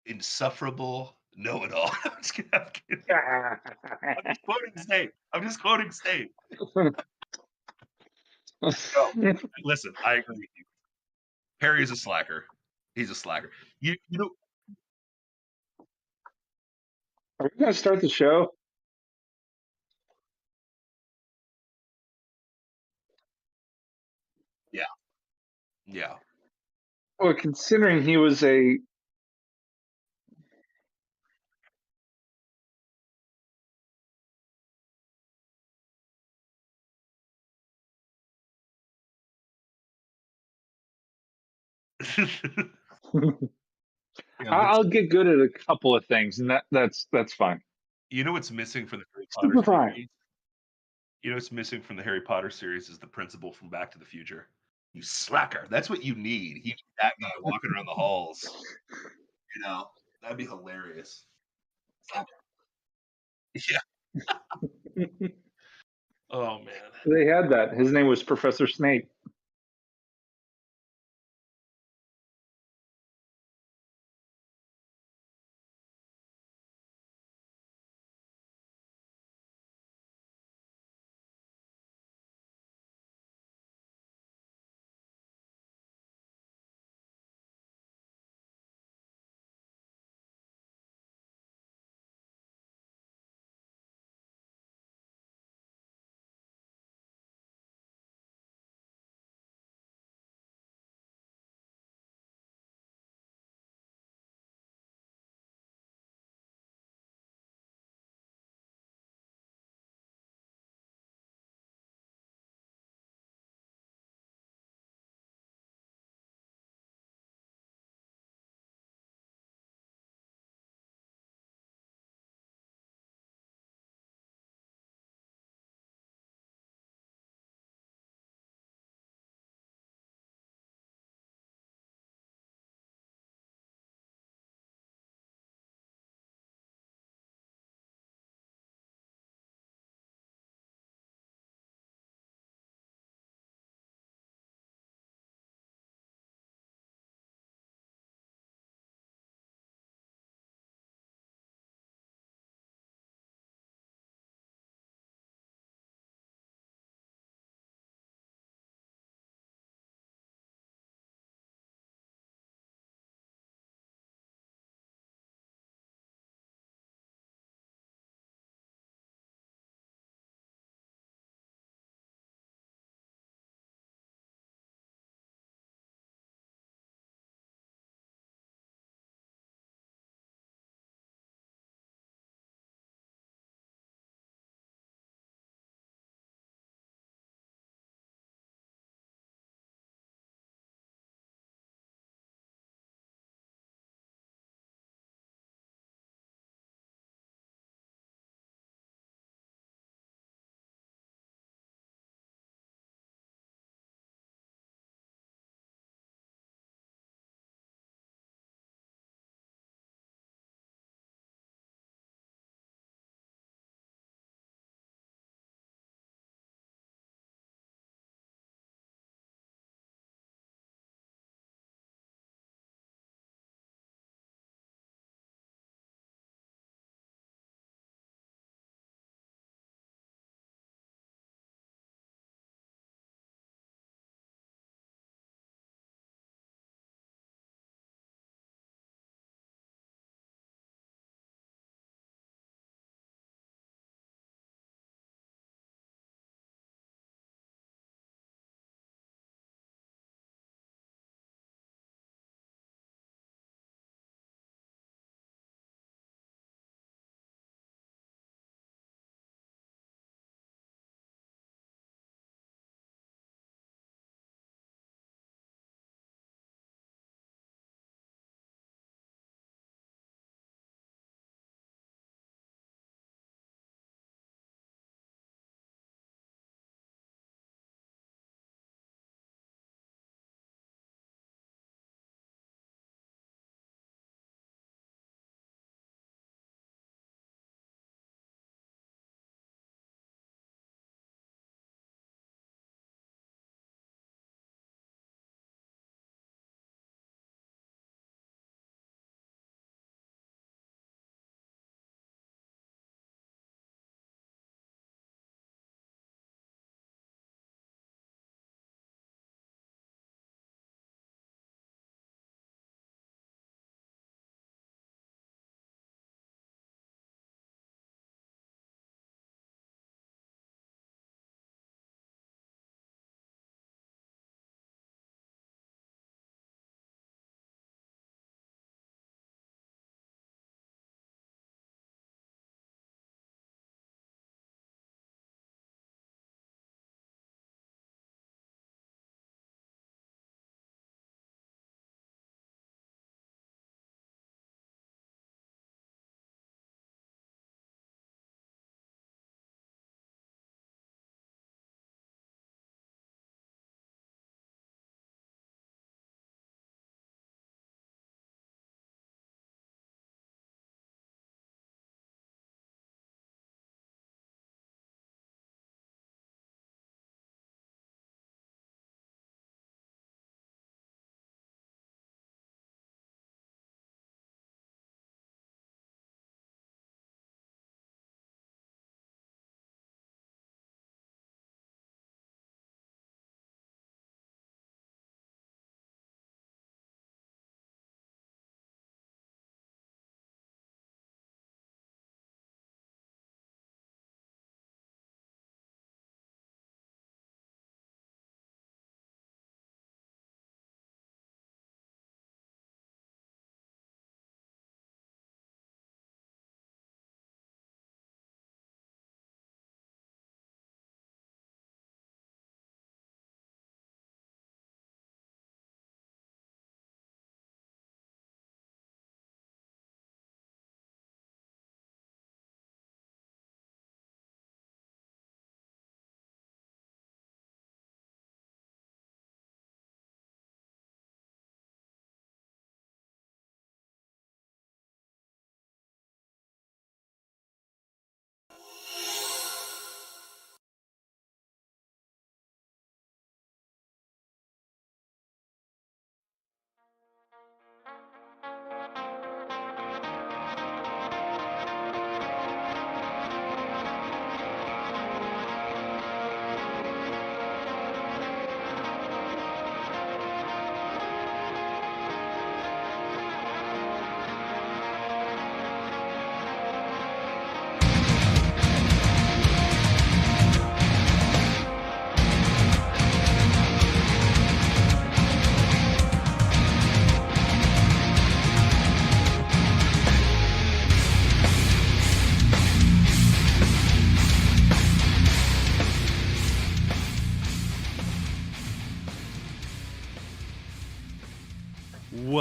insufferable know-it-all. I'm just kidding, I'm kidding. I'm just quoting Snape. I'm just quoting Snape. No, listen, I agree with you. Harry is a slacker. He's a slacker. You know Are we gonna start the show? yeah, yeah. Well, considering he was a Yeah, I'll get good at a couple of things, and that's fine. you know what's missing from the Harry Potter Super fine. series? You know what's missing from the Harry Potter series is the principal from Back to the Future. You slacker. That's what you need. You need that guy walking around the halls, you know? That'd be hilarious. Slacker. Yeah. Oh, man. They had that. His name was Professor Snape.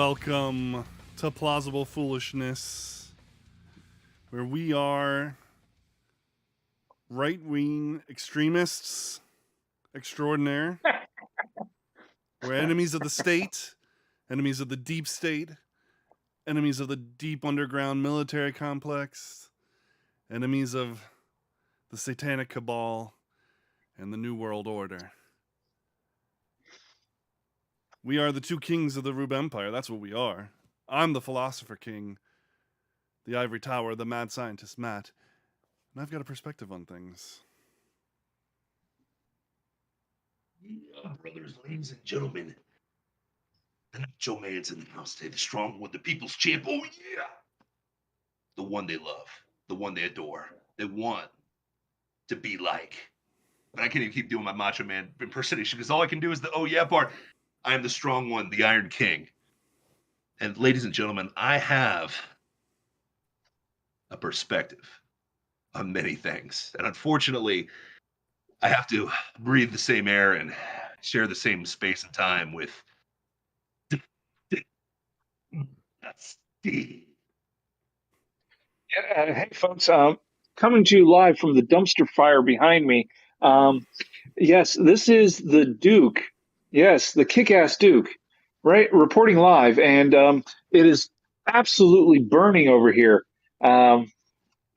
Welcome to Plausible Foolishness, where we are right-wing extremists extraordinaire. We're enemies of the state, enemies of the deep state, enemies of the deep underground military complex, enemies of the satanic cabal and the New World Order. We are the two kings of the Rube Empire. That's what we are. I'm the philosopher king, the ivory tower, the mad scientist Matt, and I've got a perspective on things. Yeah, brothers, ladies, and gentlemen. The Nacho Man's in the house today. The strong one, the people's champ. Oh, yeah. The one they love, the one they adore. They want to be like. But I can't even keep doing my Macho Man impersonation because all I can do is the oh, yeah part. I am the strong one, the Iron King. And ladies and gentlemen, I have a perspective on many things. And unfortunately, I have to breathe the same air and share the same space and time with Steve. Hey, folks, coming to you live from the dumpster fire behind me. Yes, this is the Duke. Yes, the kick-ass Duke, right? Reporting live, and it is absolutely burning over here. I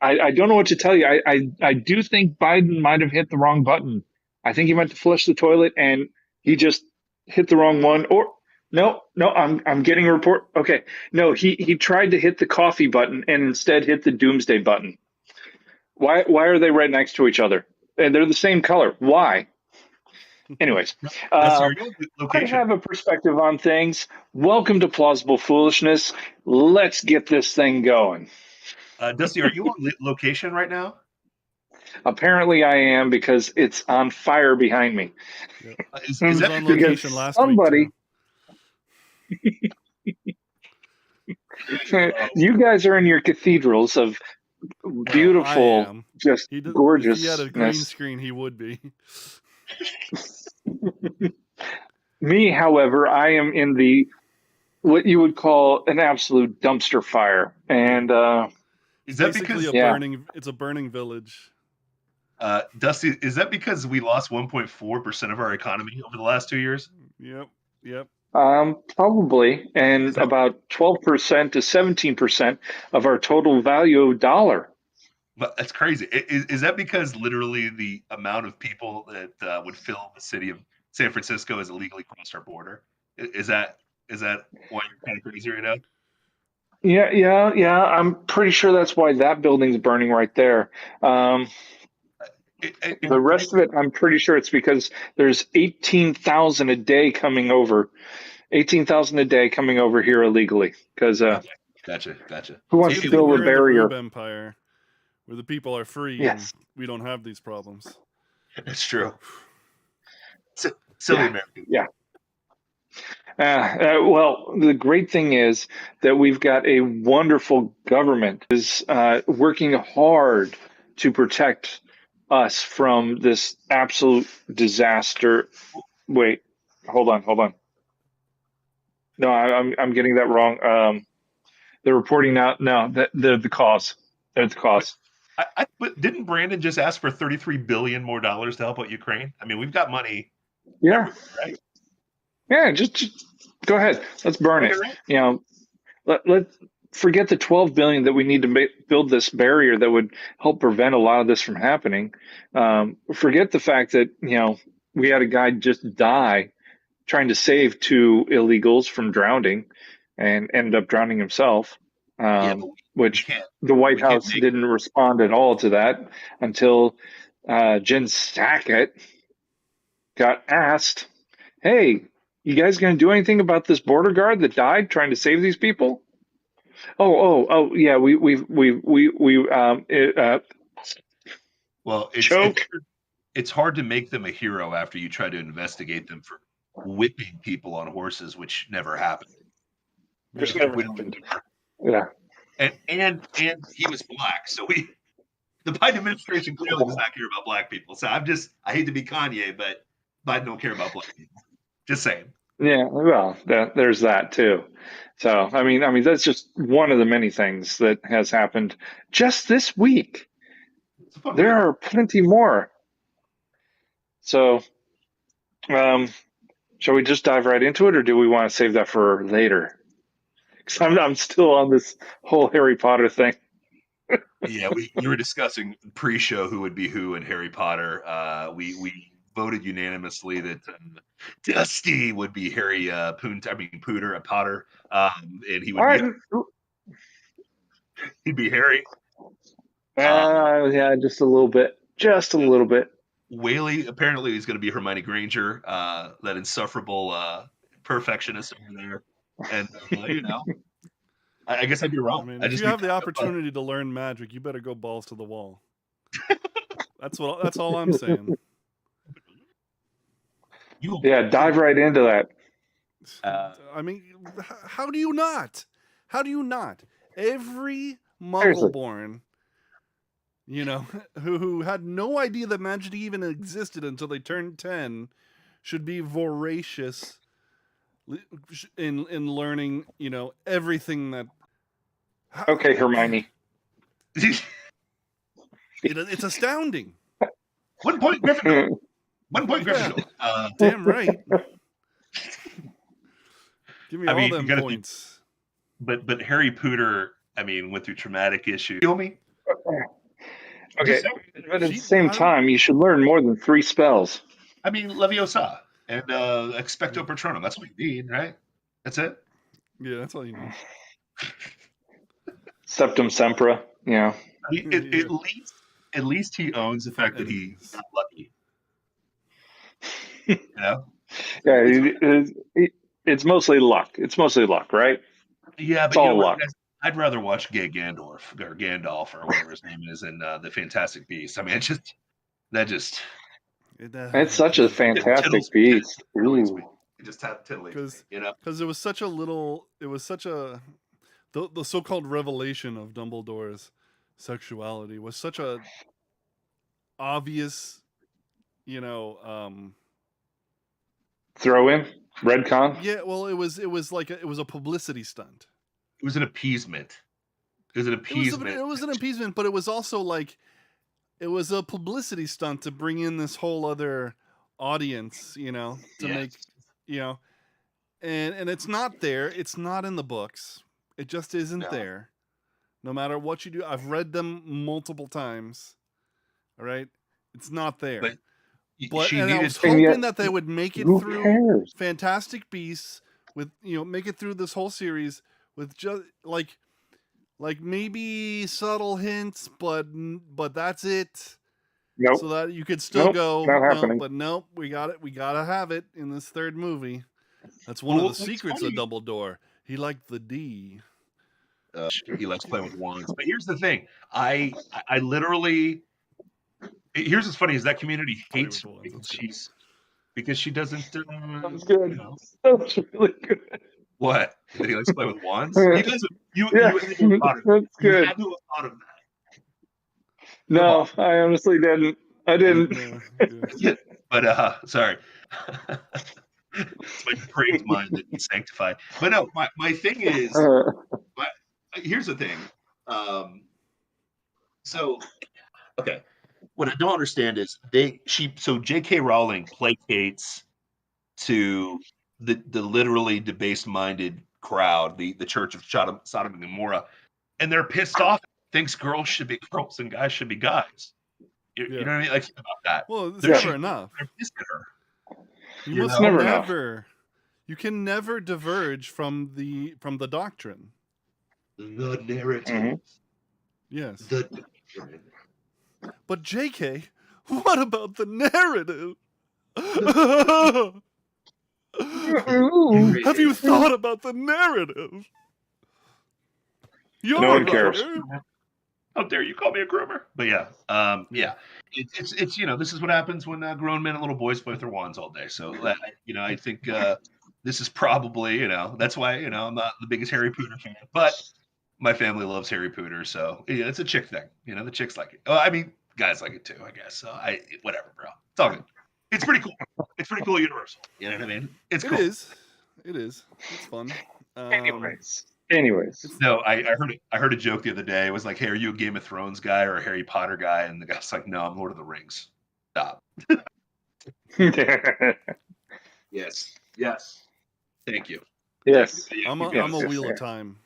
don't know what to tell you. I do think Biden might have hit the wrong button. I think he meant to flush the toilet, and he just hit the wrong one. Or no, I'm getting a report. Okay, no, he tried to hit the coffee button and instead hit the doomsday button. Why are they right next to each other? And they're the same color. Why? Anyways, I have a perspective on things. Welcome to Plausible Foolishness. Let's get this thing going. Dusty, are you on location right now? Apparently I am, because it's on fire behind me. Yep. Is that on location last somebody, week you guys are in your cathedrals of beautiful, just gorgeous. If he had a green screen, he would be. Me, however, I am in the what you would call an absolute dumpster fire, and is that because it's a burning village? Dusty, is that because we lost 1.4% of our economy over the last 2 years? Yep. Probably, and about 12% to 17% of our total value of dollar. But that's crazy. Is that because literally the amount of people that would fill the city of San Francisco has illegally crossed our border? Is that why you're kind of crazy right now? Yeah. I'm pretty sure that's why that building's burning right there. The rest of it, I'm pretty sure it's because there's 18,000 a day coming over. 18,000 a day coming over here illegally. Because gotcha. Who wants to build a barrier? The Rube Empire, where the people are free, and we don't have these problems. That's true. Silly American. Yeah. Well, the great thing is that we've got a wonderful government is working hard to protect us from this absolute disaster. Wait, hold on. No, I'm getting that wrong. They're reporting now. No, they're the cause. They're the cause. But didn't Brandon just ask for $33 billion more to help out Ukraine? I mean, we've got money. Yeah. Right? Yeah. Just go ahead. Let's burn it. You know, let's forget the $12 billion that we need to build this barrier that would help prevent a lot of this from happening. Forget the fact that we had a guy just die trying to save two illegals from drowning, and ended up drowning himself. Which the White House didn't respond at all to that until Jen Psaki got asked, "Hey, you guys going to do anything about this border guard that died trying to save these people?" Oh, yeah, well, it's hard to make them a hero after you try to investigate them for whipping people on horses, which never happened. Which never happened. Yeah. And he was black, so the Biden administration clearly does not care about black people. So I hate to be Kanye, but Biden don't care about black people. Just saying. Yeah, well, there's that too. So, I mean, that's just one of the many things that has happened just this week. It's a fun There read. are plenty more. So, um, shall we just dive right into it, or do we want to save that for later? Because I'm still on this whole Harry Potter thing. Yeah, you were discussing pre-show who would be who in Harry Potter. We voted unanimously that Dusty would be Harry Pooter, a Potter, and he All would be right. he'd be Harry. Uh, Yeah, just a little bit. Just a little bit. Whaley apparently is going to be Hermione Granger, that insufferable perfectionist over there, and I guess I'd be I wrong. mean, I if just you be have the opportunity to learn magic, you better go balls to the wall. That's all I'm saying. Yeah, dive right into that. I mean, how do you not? How do you not? Every Seriously. Muggle-born, who had no idea that magic even existed until they turned 10, should be voracious in learning, everything that. Okay, Hermione. It's astounding. 1 point Gryffindor. 1 point Gryffindor. Damn right. Give me all them points. But Harry Pooter, went through traumatic issues. Kill me. Okay, but at the same time, you should learn more than 3 spells. Leviosa and Expecto Patronum. That's what you need, right? That's it. Yeah, that's all you need. Septum Sempra. Yeah. At least he owns the fact that he got lucky. Yeah, it's mostly luck. It's mostly luck, right? Yeah, it's all luck. I'd rather watch Gay Gandalf or whatever his name is in the Fantastic Beasts. I mean, it's such a fantastic beast. It just titillates me, because it was such a the so-called revelation of Dumbledore's sexuality was such a obvious, throw in redcon. Yeah, well, it was a publicity stunt. It was an appeasement. It was an appeasement, but it was also it was a publicity stunt to bring in this whole other audience, make, and it's not there. It's not in the books. It just isn't there. No matter what you do, I've read them multiple times. All right, it's not there. But I was hoping that they would make it through Fantastic Beasts with make it through this whole series with just like maybe subtle hints, but that's it. Nope. So that you could still go, not happening. But nope, we got it. We gotta have it in this third movie. That's one of the secrets of Dumbledore. He liked the D. He likes playing with wands. But here's the thing: I literally. Here's what's funny is that community hates her because she doesn't. That's good. That's really good. What? That he likes to play with wands? He does. That's good. You had to have thought of that. No, I honestly didn't. I didn't. But sorry. It's my depraved mind that needs sanctified. But no, my thing is, here's the thing. Okay. What I don't understand is J.K. Rowling placates to the literally debased-minded crowd, the Church of Sodom and Gomorrah, and they're pissed off. Thinks girls should be girls and guys should be guys. You know what I mean? Like about that. Well, it's never enough. They're pissed at her. You must never. You can never diverge from the doctrine. The narrative. Mm-hmm. Yes. The doctrine. But JK, what about the narrative? Have you thought about the narrative? No one cares. How dare you call me a groomer? But yeah. It's this is what happens when grown men and little boys play with their wands all day. So I think this is probably that's why I'm not the biggest Harry Potter fan, but my family loves Harry Potter, so it's a chick thing. The chicks like it. Well, I mean, guys like it too, I guess. So whatever, bro. It's all good. It's pretty cool. It's pretty cool, universal. You know what I mean? It's cool. It is. It is. It's fun. Anyways. No, I heard a joke the other day. It was like, "Hey, are you a Game of Thrones guy or a Harry Potter guy?" And the guy's like, "No, I'm Lord of the Rings." Stop. Yes. Yes. Thank you. Yes. I'm a Yes. Wheel of Time.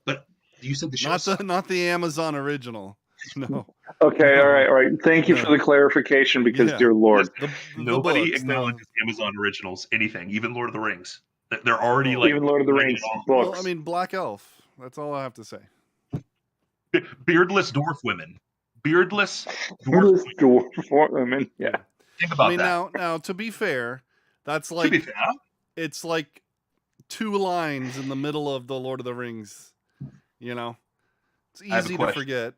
But you said the show Not sucked. the Amazon original. No. Okay, No. all right. Thank you No. for the clarification, because Yeah. dear Lord, The Nobody books. acknowledges Amazon originals, anything, even Lord of the Rings. They're already like even Lord of the writing Rings it off. books. Well, I mean, Black Elf. That's all I have to say. Beardless dwarf women. Beardless dwarf Beardless women. dwarf women. Yeah. Think I about mean, that. now to be fair, that's To be like fair, it's like 2 lines in the middle of the Lord of the Rings. You know, it's I have a easy to question. forget,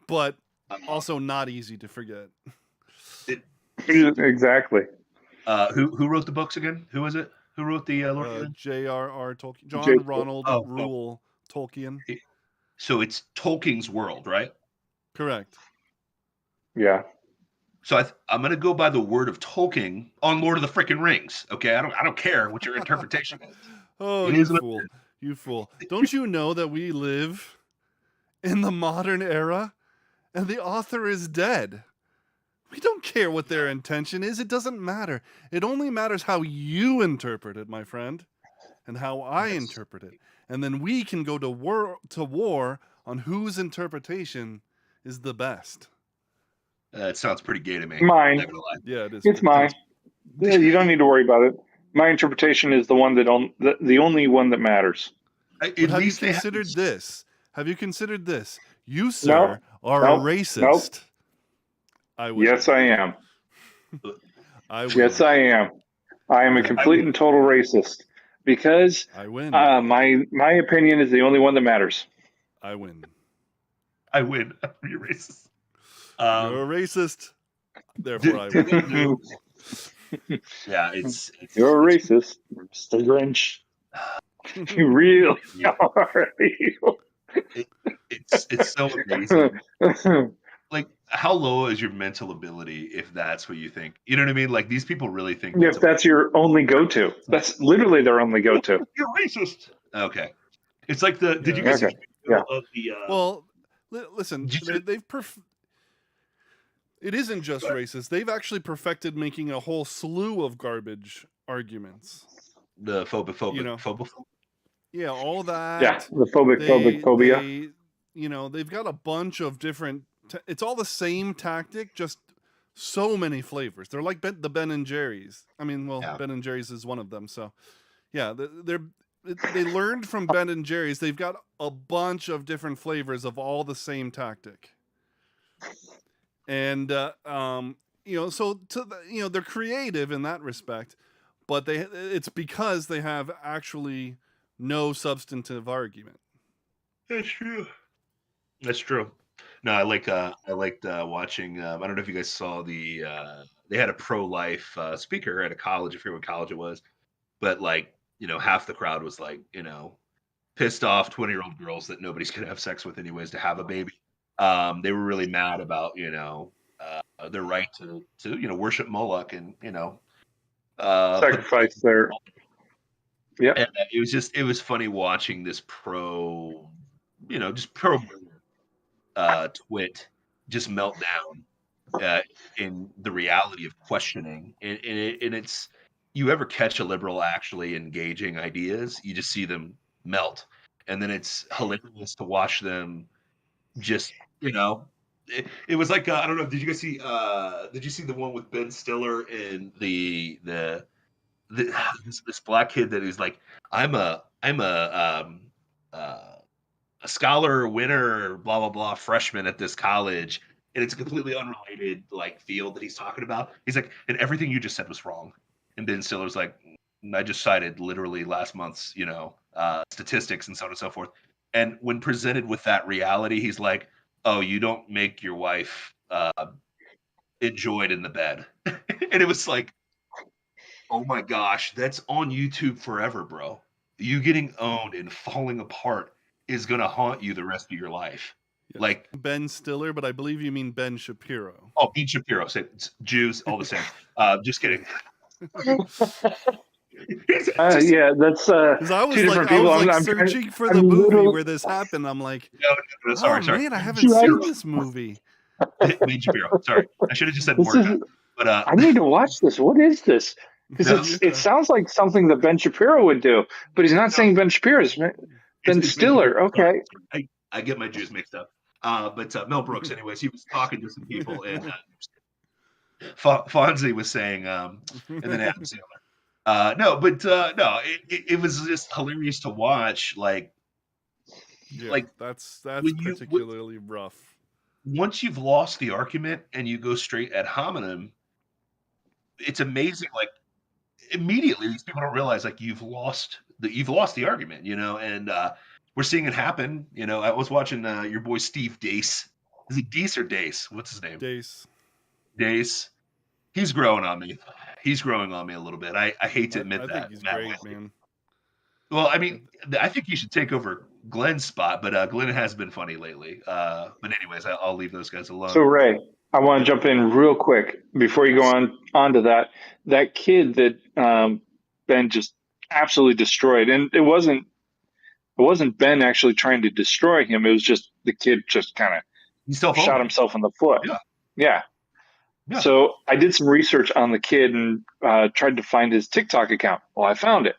but Um, also not easy to forget. Exactly. who wrote the books again? Who is it? Who wrote the Lord of the Rings? Jrr Tolkien, John J- Ronald Oh, Reuel Tolkien. so it's Tolkien's world, right? Correct. Yeah. So I'm gonna go by the word of Tolkien on Lord of the Frickin' Rings. Okay, I don't care what your interpretation is. Oh, It you is what it fool. is. You fool. Don't you know that we live in the modern era and the author is dead? We don't care what their intention is. It doesn't matter. It only matters how you interpret it, my friend, and how I Yes. interpret it. And then we can go to war on whose interpretation is the best. It sounds pretty gay to me. Mine. Not gonna lie. Yeah, it is. It's mine. Yeah, you don't need to worry about it. My interpretation is the one the only one that matters. But At have you least they considered this? Have you considered this? You, sir, Nope. are Nope. a racist. Nope. I win. Yes, I am. I win. Yes, I am. I am a complete and total racist, because I win. my opinion is the only one that matters. I win. I win. You're racist. You're a racist. Therefore, I win. Yeah, it's You're a racist, Mr. Grinch. You really are. it's so amazing. Like, how low is your mental ability if that's what you think? You know what I mean? Like, these people really think If that's your only go-to, that's literally their only go-to. You're racist. Okay, it's like the. Did you Yeah. guys see Okay. the video of the? Well, listen, Did you- they've it isn't just racist. They've actually perfected making a whole slew of garbage arguments. the phobophobic. You know. Phobophobic. Yeah, all that. Yeah, the phobic phobia. They've got a bunch of different. It's all the same tactic, just so many flavors. They're like the Ben and Jerry's. I mean, well, Yeah. Ben and Jerry's is one of them. So, yeah, they learned from Ben and Jerry's. They've got a bunch of different flavors of all the same tactic. And so they're creative in that respect, but it's because they have actually no substantive argument. That's true. That's true. No, I liked watching. I don't know if you guys saw they had a pro-life speaker at a college. I forget what college it was, but like, half the crowd was like, pissed off 20-year-old girls that nobody's gonna have sex with anyways to have a baby. They were really mad about their right to worship Moloch and Sacrifice their. Yeah. and it was funny watching this pro twit just melt down in the reality of questioning, and it's, you ever catch a liberal actually engaging ideas, you just see them melt, and then it's hilarious to watch them just it was like I don't know, did you guys see did you see the one with Ben Stiller and this black kid that is like, I'm a scholar winner, blah blah blah, freshman at this college, and it's a completely unrelated like field that he's talking about. He's like, and everything you just said was wrong. And Ben Stiller's like, I just cited literally last month's statistics and so on and so forth. And when presented with that reality, he's like, oh, you don't make your wife enjoyed in the bed. And it was like, oh my gosh, that's on YouTube forever, bro. You getting owned and falling apart is gonna haunt you the rest of your life. Yes. Like Ben Stiller, but I believe you mean Ben Shapiro. Oh, Ben Shapiro. Say Jews, all the same. Just kidding. Yeah, that's Because I two was different I people. was like I'm trying. searching for the I'm movie literally where this happened. I'm like, no, oh sorry. man, I haven't right. seen this movie. Ben Shapiro. Sorry, I should have just said This Mordecai. is. But I need to watch this. What is this? Because no, it sounds like something that Ben Shapiro would do, but he's not no, saying Ben Shapiro. It's Ben it's Ben Shapiro. Stiller. Sorry, Okay. I get my Jews mixed up. But Mel Brooks, anyways, he was talking to some people, and Fonzie was saying, and then Adam Sandler. No, but no, it was just hilarious to watch. Like Yeah, that's when particularly rough. once you've lost the argument and you go straight ad hominem, it's amazing. Like immediately, these people don't realize like you've lost the argument, and we're seeing it happen. I was watching your boy Steve Dace. Is he Deese or Dace? What's his name? Dace. Dace. He's growing on me. He's growing on me a little bit. I hate to admit I that. think he's great, man. Well, I mean, I think you should take over Glenn's spot, but Glenn has been funny lately. But anyways, I'll leave those guys alone. So Ray, I want to jump in real quick before you go on to that. That kid that Ben just absolutely destroyed, and it wasn't Ben actually trying to destroy him. It was just the kid just kind of shot himself in the foot. Yeah. So I did some research on the kid and tried to find his TikTok account. Well, I found it.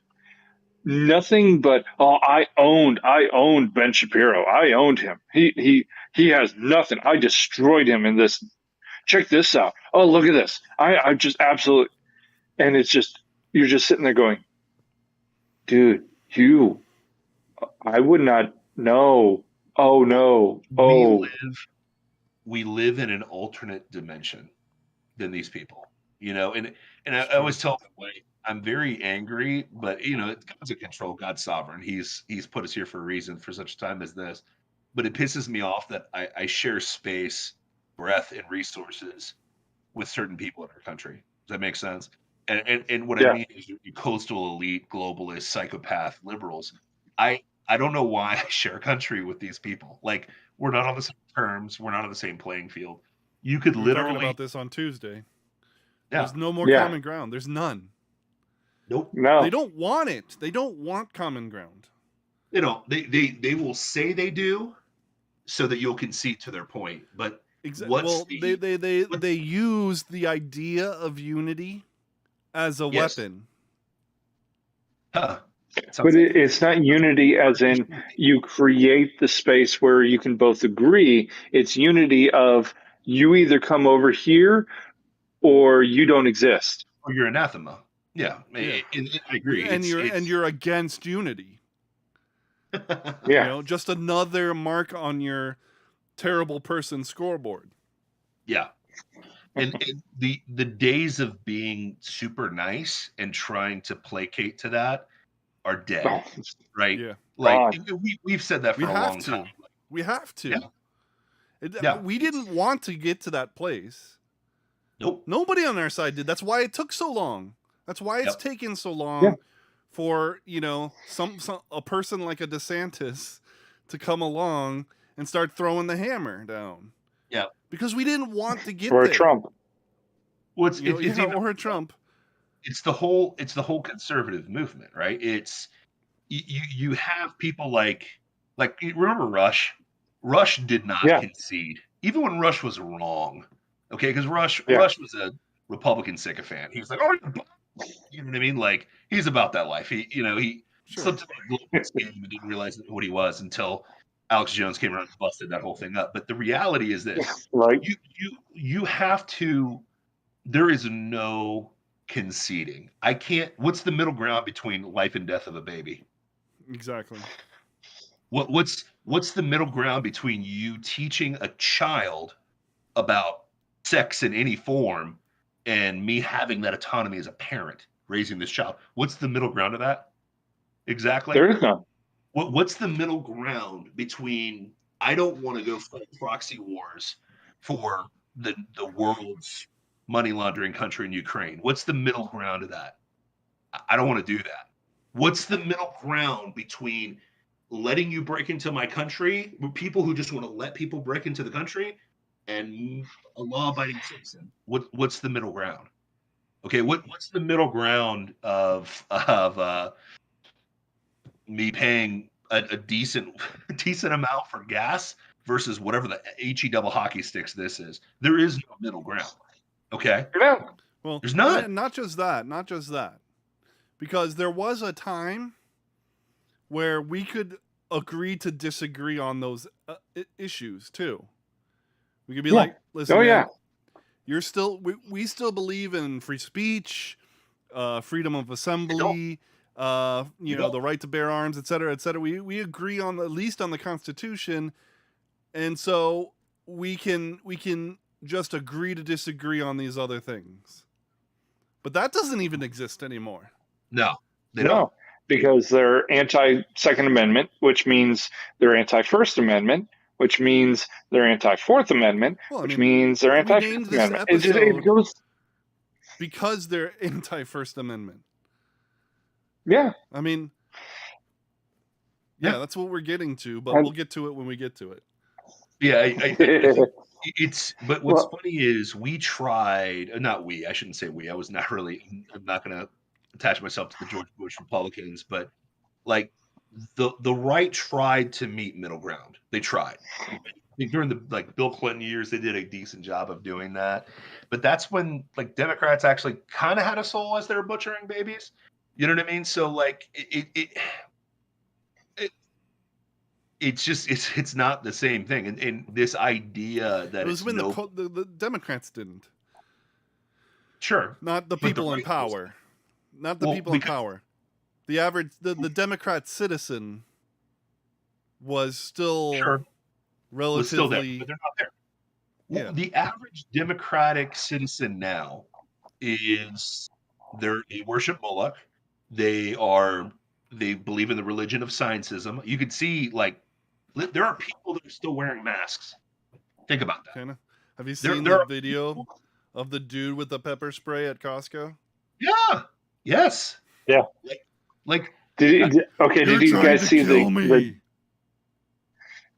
Nothing but I owned Ben Shapiro. I owned him. He has nothing. I destroyed him in this. Check this out. Oh, look at this. I just absolutely, and it's just you're just sitting there going, dude, I would not know. Oh no. Oh, we live in an alternate dimension than these people, and I always tell them, like, I'm very angry, but God's in control. God's sovereign. He's put us here for a reason, for such a time as this. But it pisses me off that I share space, breath, and resources with certain people in our country. Does that make sense? And what I mean is you coastal elite, globalist, psychopath, liberals. I don't know why I share a country with these people. Like, we're not on the same terms. We're not on the same playing field. You could literally talking about this on Tuesday. Yeah. There's no more common ground. There's none. Nope. No. They don't want it. They don't want common ground. They don't. They will say they do, so that you'll concede to their point. But they use the idea of unity as a weapon. Huh. But it's not unity as in you create the space where you can both agree. It's unity of you either come over here or you don't exist. Or you're anathema. Yeah. I agree. And you're against unity. Yeah. Just another mark on your terrible person scoreboard. Yeah. And the days of being super nice and trying to placate to that are dead, right? Yeah. Like we've said that for a long time. We have to. Yeah. We didn't want to get to that place. Nope. Nobody on our side did. That's why it took so long. That's why it's taken so long for a person like a DeSantis to come along and start throwing the hammer down. Yeah. Because we didn't want to get or there. a Trump. Well, or a Trump. It's the whole conservative movement, right? It's you have people like you remember Rush? Rush did not concede, even when Rush was wrong. Okay, because Rush was a Republican sycophant. He was like, "Oh, you know what I mean?" Like, he's about that life. He slipped into the globalist game and didn't realize what he was until Alex Jones came around and busted that whole thing up. But the reality is this: you have to. There is no conceding. I can't. What's the middle ground between life and death of a baby? Exactly. What's the middle ground between you teaching a child about sex in any form and me having that autonomy as a parent raising this child? What's the middle ground of that? Exactly. There is none. What's the middle ground between I don't want to go fight proxy wars for the world's money laundering country in Ukraine? What's the middle ground of that? I don't want to do that. What's the middle ground between letting you break into my country, people who just want to let people break into the country, and a law-abiding citizen? What's the middle ground? Okay, what's the middle ground of me paying a decent amount for gas versus whatever the HE double hockey sticks this is? There is no middle ground. Okay, Yeah. Well, there's none. and not just that, because there was a time where we could agree to disagree on those issues too. We could be like, listen, Oh, man, yeah. you're still, we still believe in free speech, freedom of assembly, the right to bear arms, et cetera, et cetera. We agree on at least on the Constitution, and so we can just agree to disagree on these other things. But that doesn't even exist anymore. No, they don't. No, because they're anti-Second Amendment, which means they're anti-First Amendment, which means they're anti-Fourth Amendment, Well, I which mean, means they're we anti-Fifth named this Amendment. episode It goes, because they're anti-First Amendment. yeah. I mean, yeah, that's what we're getting to, but we'll get to it when we get to it. Yeah, I think it's. But what's Well, funny is we tried. Not we. I shouldn't say we. I was not really. I'm not going to attach myself to the George Bush Republicans, but like the right tried to meet middle ground. They tried. I think during the Bill Clinton years, they did a decent job of doing that. But that's when Democrats actually kind of had a soul as they were butchering babies. You know what I mean? So it's just it's not the same thing, and this idea that It was it's when no the Democrats didn't. sure, Not the but the people in right power. Not the well people in because power. The average, the Democrat citizen was still sure was still there, relatively, but they're not there. Well, yeah. the average Democratic citizen now is they worship Moloch. They believe in the religion of scientism. You can see there are people that are still wearing masks. Think about that. Kind of. Have you There seen there the are video people. of the dude with the pepper spray at Costco? Yeah. Yes. yeah. Like Okay, You're did you trying guys to see kill me.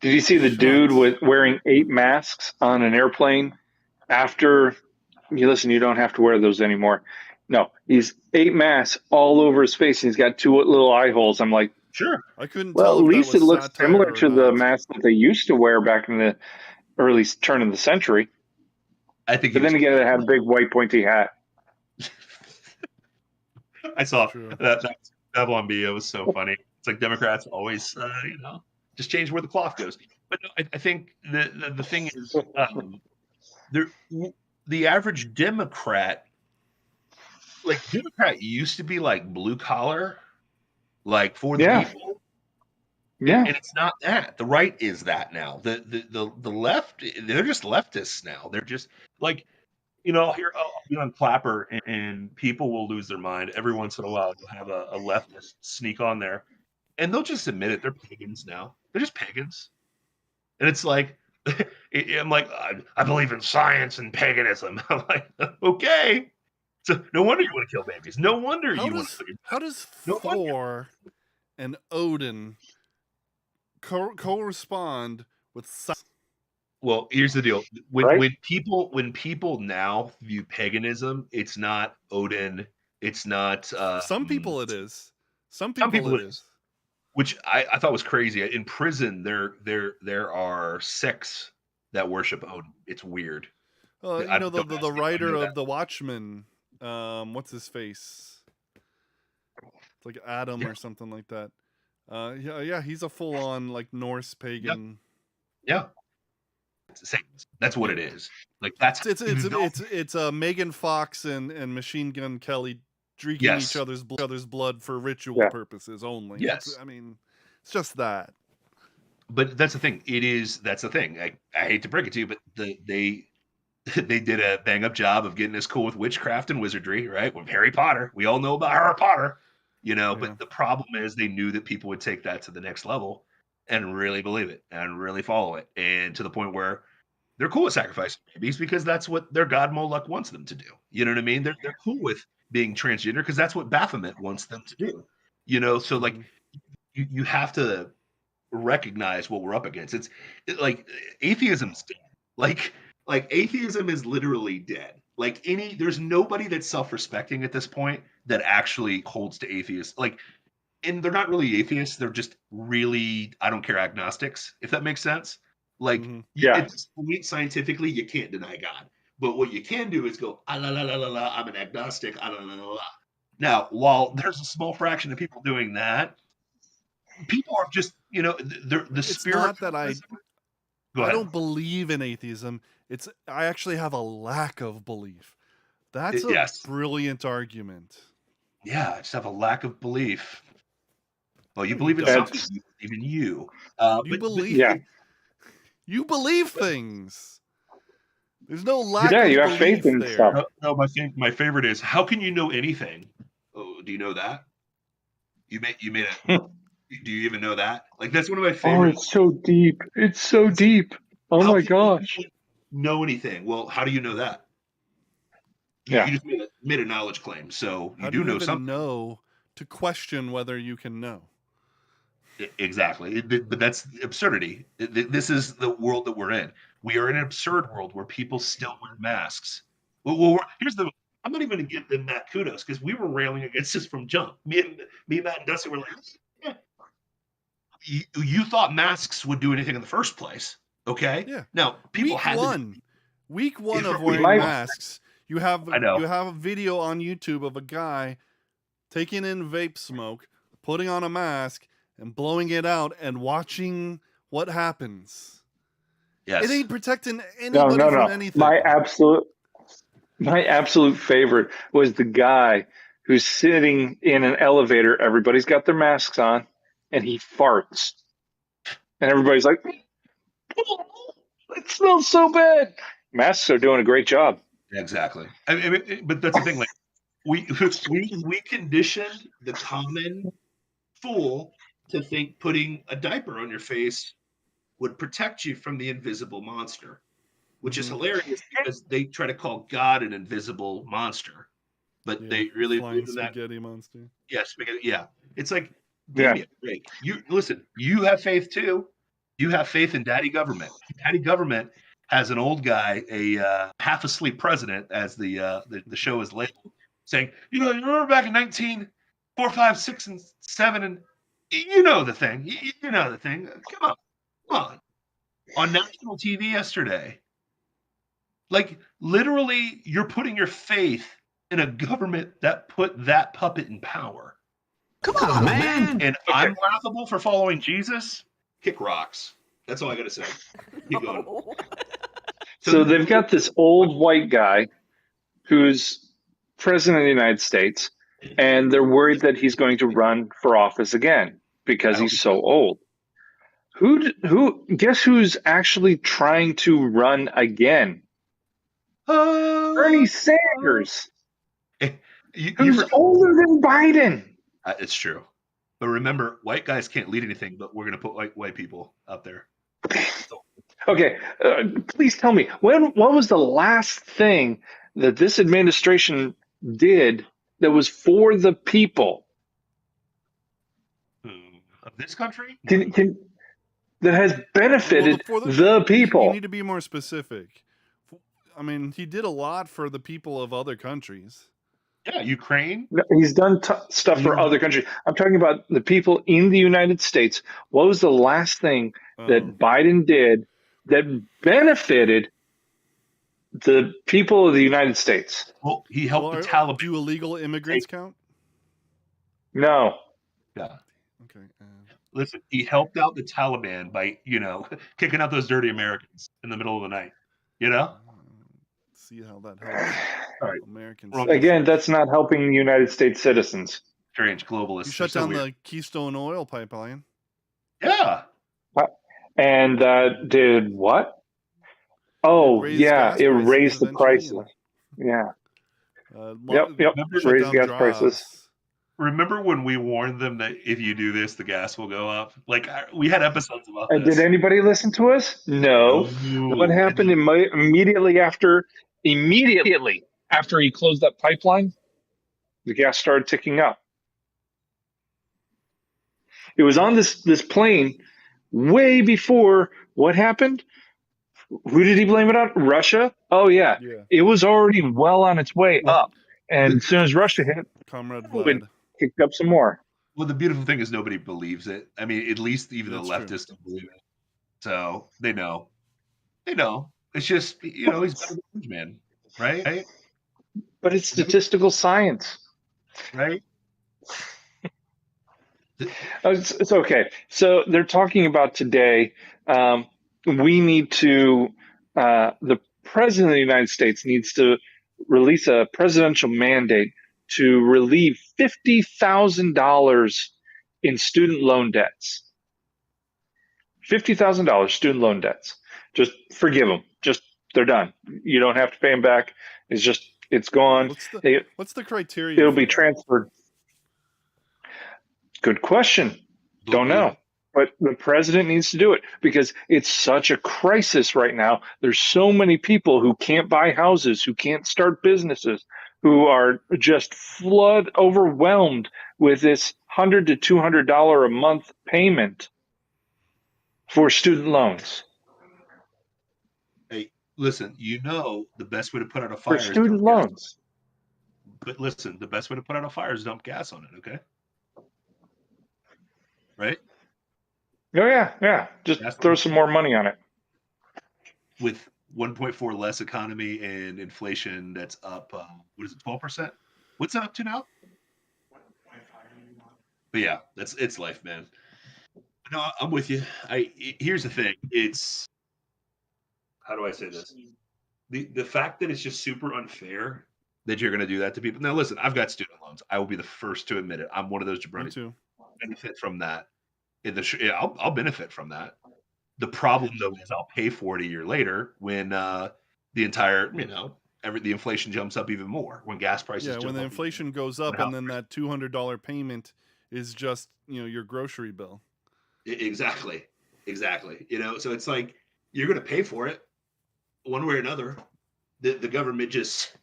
did you see the dude Shots. wearing 8 masks on an airplane after you don't have to wear those anymore. No, he's 8 masks all over his face and he's got 2 little eye holes. I'm like, sure. I couldn't well, tell at if that least it was looks satire similar or to the not. mask that they used to wear back in the early turn of the century. I think he But was. then again, it had a big white pointy hat. I saw True. that on B. It was so funny. It's like Democrats always, just change where the cloth goes. But no, I think the thing is, the average Democrat, Democrat used to be blue collar, for the Yeah, people, yeah, and it's not that. The right is that now. The left, they're just leftists now. They're just here I'll be on Clapper, and people will lose their mind every once in a while. You'll have a leftist sneak on there, and they'll just admit it. They're pagans now. They're just pagans, and it's like I'm like I believe in science and paganism. I'm like, okay, so no wonder you want to kill babies. No wonder you want to. How does No wonder. Thor and Odin correspond with science? Well, here's the deal. right? When people now view paganism, it's not Odin. It's not. Some people it is. Some Some people people it it is. is. Which I thought was crazy. In prison, there are sects that worship Odin. It's weird. You I know don't ask the me, I writer know that. of The Watchmen. What's his face? It's like Adam Yeah. or something like that. Yeah, he's a full on Norse pagan. Yeah, that's what it is. That's It's Megan Fox and Machine Gun Kelly drinking Yes. each other's blood for ritual Yeah. purposes only. Yes. I mean, it's just that. But that's the thing. That's the thing. I hate to break it to you, but they did a bang up job of getting us cool with witchcraft and wizardry, right? With Harry Potter, we all know about Harry Potter, Yeah. But the problem is they knew that people would take that to the next level and really believe it and really follow it, and to the point where they're cool with sacrificing babies because that's what their god Moloch wants them to do. You know what I mean? They're cool with being transgender because that's what Baphomet wants them to do. So Mhm. you have to recognize what we're up against. Atheism's dead. Like atheism is literally dead. Like there's nobody that's self-respecting at this point that actually holds to atheists. Like, and they're not really atheists. They're just really, I don't care, agnostics, if that makes sense. Like, Mm-hmm. Yeah. it's scientifically, you can't deny God. But what you can do is go, ah, la, la, la, la, la, I'm an agnostic, ah, la, la, la, la. Now, while there's a small fraction of people doing that, people are just, the It's spirit. not that Go I ahead. don't believe in atheism. It's I actually have a lack of belief. That's a Yes. brilliant argument. Yeah, I just have a lack of belief. Well, you No, you believe in don't. something, even you. You But believe. Yeah. You believe things. There's no lack Yeah, of you have faith belief in there. stuff. no, my favorite is, how can you know anything? Oh, do you know that? You made a. Do you even know that? Like, that's one of my Oh, favorite. it's so deep. It's so deep. Oh How my can you gosh. even know anything? Well, how do you know that? You Yeah. just made a knowledge claim, so you How do do you know even something. know to question whether you can know? Exactly. But that's absurdity. This is the world that we're in. We are in an absurd world where people still wear masks. Well, here's the. I'm not even going to give them that kudos because we were railing against this from jump. Me, Matt, and Dusty were like, yeah. You thought masks would do anything in the first place, okay? Yeah. Now people Week had to. one of Week wearing one. masks. You have I know. a video on YouTube of a guy taking in vape smoke, putting on a mask, and blowing it out, and watching what happens. Yes. It ain't protecting No, anybody no, from no. anything. My absolute favorite was the guy who's sitting in an elevator. Everybody's got their masks on, and he farts, and everybody's like, "It smells so bad." Masks are doing a great job. Exactly. I mean, but that's the thing. Like, we conditioned the common fool to think putting a diaper on your face would protect you from the invisible monster, which is Mhm. hilarious because they try to call God an invisible monster, but Yeah, they really flying believe in that. spaghetti monster. Yes, because yeah, it's like, give Yeah. me a break. You listen. You have faith too. You have faith in Daddy Government. Daddy Government has an old guy, a half asleep president, as the show is labeled, saying, you remember back in 1904, 5, 6, and 7, and you know the thing. You know the thing. Come on. On national TV yesterday, like, literally, you're putting your faith in a government that put that puppet in power. Come on, man. And I'm laughable for following Jesus. Kick rocks. That's all I got to say. Keep going. So they've got this old white guy who's president of the United States, and they're worried that he's going to run for office again because he's so old. Guess who's actually trying to run again? Bernie Sanders, who's older than Biden. It's true. But remember, white guys can't lead anything, but we're going to put white people out there. Okay, please tell me, what was the last thing that this administration did that was for the people? Of this country? That has benefited the people. You need to be more specific. I mean, he did a lot for the people of other countries. Yeah, Ukraine. No, he's done stuff for other countries. I'm talking about the people in the United States. What was the last thing that Biden did that benefited the people of the United States? Well, he helped the Taliban. Do illegal immigrants count? No. Yeah. Okay. Listen, he helped out the Taliban by, kicking out those dirty Americans in the middle of the night. See how that helps. All right. Americans. Again, that's not helping United States citizens. Strange globalists. You shut down the Keystone Oil pipeline. Yeah. And did what? Oh, yeah, it raised the prices. Yeah. Yep. Raised gas prices. Remember when we warned them that if you do this, the gas will go up? Like, we had episodes about this. Did anybody listen to us? No. What happened immediately after he closed that pipeline? The gas started ticking up. It was on this plane way before what happened? Who did he blame it on? Russia? Oh, yeah. Yeah. It was already well on its way Well, up. And as soon as Russia hit, Comrade it Vlad. kicked up some more. Well, the beautiful thing is nobody believes it. I mean, at least even That's the true. leftists don't believe it. So they know. They know. It's just, he's better than Umbridge, man. Right? But it's statistical science. Right? It's okay. So they're talking about today. We need to. The president of the United States needs to release a presidential mandate to relieve $50,000 in student loan debts. $50,000 student loan debts. Just forgive them. Just they're done. You don't have to pay them back. It's gone. What's the criteria? It'll be transferred. Good question. Don't know. But the president needs to do it because it's such a crisis right now. There's so many people who can't buy houses, who can't start businesses, who are just overwhelmed with this $100 to $200 a month payment for student loans. Hey, listen, the best way to put out a fire for student loans. But listen, the best way to put out a fire is dump gas on it, okay? Right? Oh, yeah. Just throw some more money on it. With 1.4 less economy and inflation that's up, 12%? What's that up to now? But yeah, it's life, man. No, I'm with you. Here's the thing. It's, how do I say this? The fact that it's just super unfair that you're going to do that to people. Now, listen, I've got student loans. I will be the first to admit it. I'm one of those jabronis. Me too. Benefit from that. I'll benefit from that. The problem, though, is I'll pay for it a year later when the entire, the inflation jumps up even more, when gas prices jump up. Yeah, when the inflation goes up and then that $200 payment is just, your grocery bill. Exactly. So it's like you're going to pay for it one way or another. The government just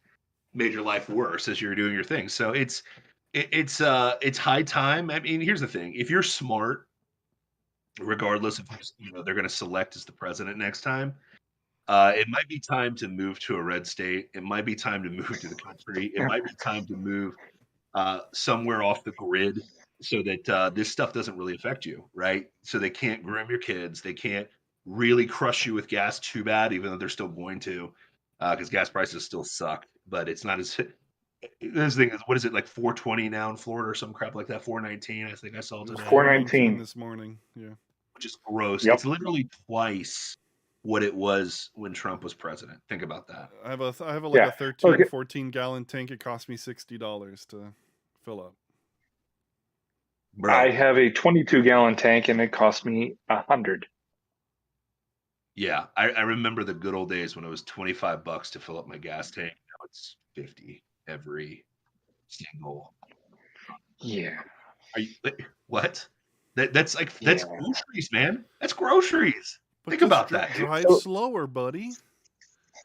made your life worse as you're doing your thing. So it's high time. I mean, here's the thing. If you're smart, regardless of who they're going to select as the president next time, it might be time to move to a red state. It might be time to move to the country. It might be time to move somewhere off the grid so that this stuff doesn't really affect you, right? So they can't groom your kids. They can't really crush you with gas too bad, even though they're still going to, because gas prices still suck. But it's not as. This thing is, what is it, like $4.20 now in Florida or some crap like that? $4.19, I think I saw it today. $4.19 this morning. Yeah, which is gross. Yep. It's literally twice what it was when Trump was president. Think about that. I have a 13, 14 gallon tank. It cost me $60 to fill up. Bro. I have a 22 gallon tank and it cost me $100. Yeah, I remember the good old days when it was $25 to fill up my gas tank. Now it's $50 every single. Yeah. Are you what? That's groceries, man. That's groceries. But think about that. Drive slower, buddy.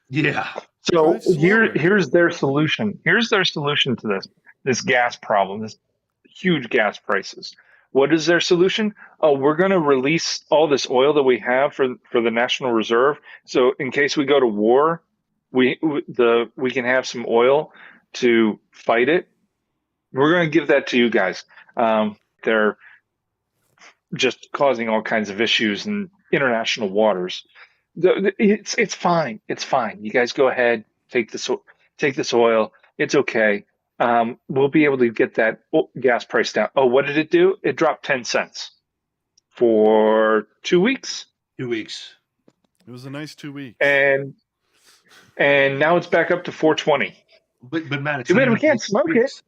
Yeah. So here's their solution. Here's their solution to this gas problem, this huge gas prices. What is their solution? Oh, we're going to release all this oil that we have for the National Reserve. So in case we go to war, we can have some oil to fight it. We're going to give that to you guys. They're just causing all kinds of issues in international waters. It's fine. It's fine. You guys go ahead, take this oil. It's okay. We'll be able to get that gas price down. Oh, what did it do? It dropped 10 cents for 2 weeks. 2 weeks. It was a nice 2 weeks. And now it's back up to 4.20. But Matt, it's too bad we can't smoke it.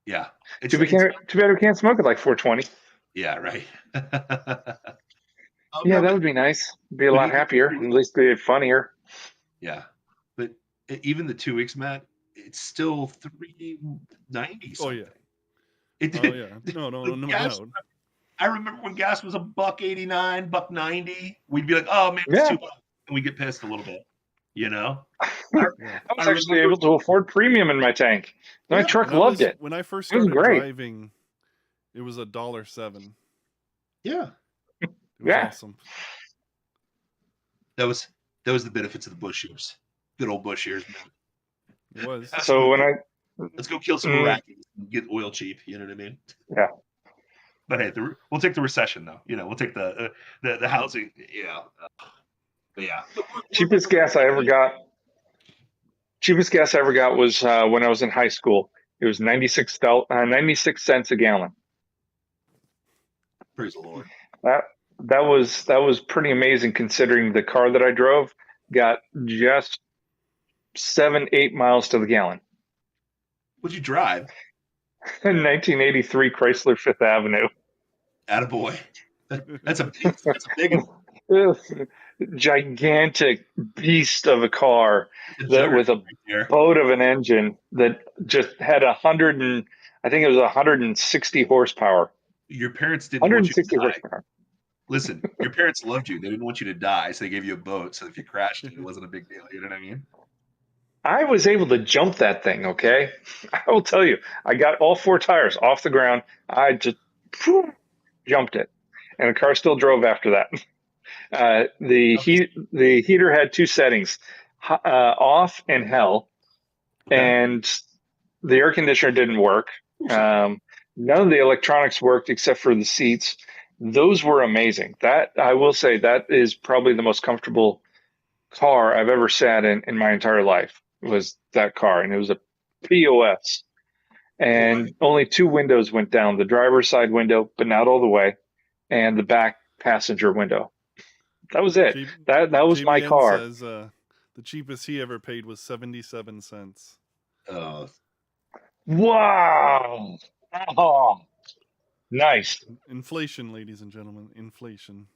Yeah. Too bad we can't smoke it like 4.20. Yeah, right. Yeah, that would be nice. Be a lot happier. At least be funnier. Yeah. But even the 2 weeks, Matt, it's still $3.90. Oh yeah. No doubt. I remember when gas was $1.89, $1.90. We'd be like, "Oh man, it's $2," and we get pissed a little bit. I was actually able to afford premium in my tank. My truck loved it. When I first started driving, it was $1.07. Yeah. It was awesome. That was That was the benefits of the bush years. Good old bush years, man. It was. So when I Let's go kill some Iraqis and get oil cheap. You know what I mean? Yeah. But hey, we'll take the recession though. We'll take the housing. Yeah. But yeah. cheapest gas I ever got was when I was in high school. It was 96 cents a gallon. Praise the Lord. That was pretty amazing considering the car that I drove got just 7-8 miles to the gallon. What'd you drive? 1983 Chrysler Fifth Avenue. Attaboy. That's a big one. Gigantic beast of a car that with a right there. boat of an engine that just had 160 horsepower. Your parents didn't want you to 160 die. horsepower. Listen, your parents loved you. They didn't want you to die, so they gave you a boat. So if you crashed it wasn't a big deal. You know what I mean? I was able to jump that thing, okay? I will tell you, I got all 4 tires off the ground. I just jumped it. And the car still drove after that. The heater had 2 settings, off and hell, and the air conditioner didn't work. None of the electronics worked except for the seats. Those were amazing. That I will say that is probably the most comfortable car I've ever sat in my entire life was that car, and it was a POS. And only 2 windows went down, the driver's side window, but not all the way, and the back passenger window. That was it. That was my car. Says, the cheapest he ever paid was 77 cents. Wow. Oh, nice. Inflation, ladies and gentlemen. Inflation.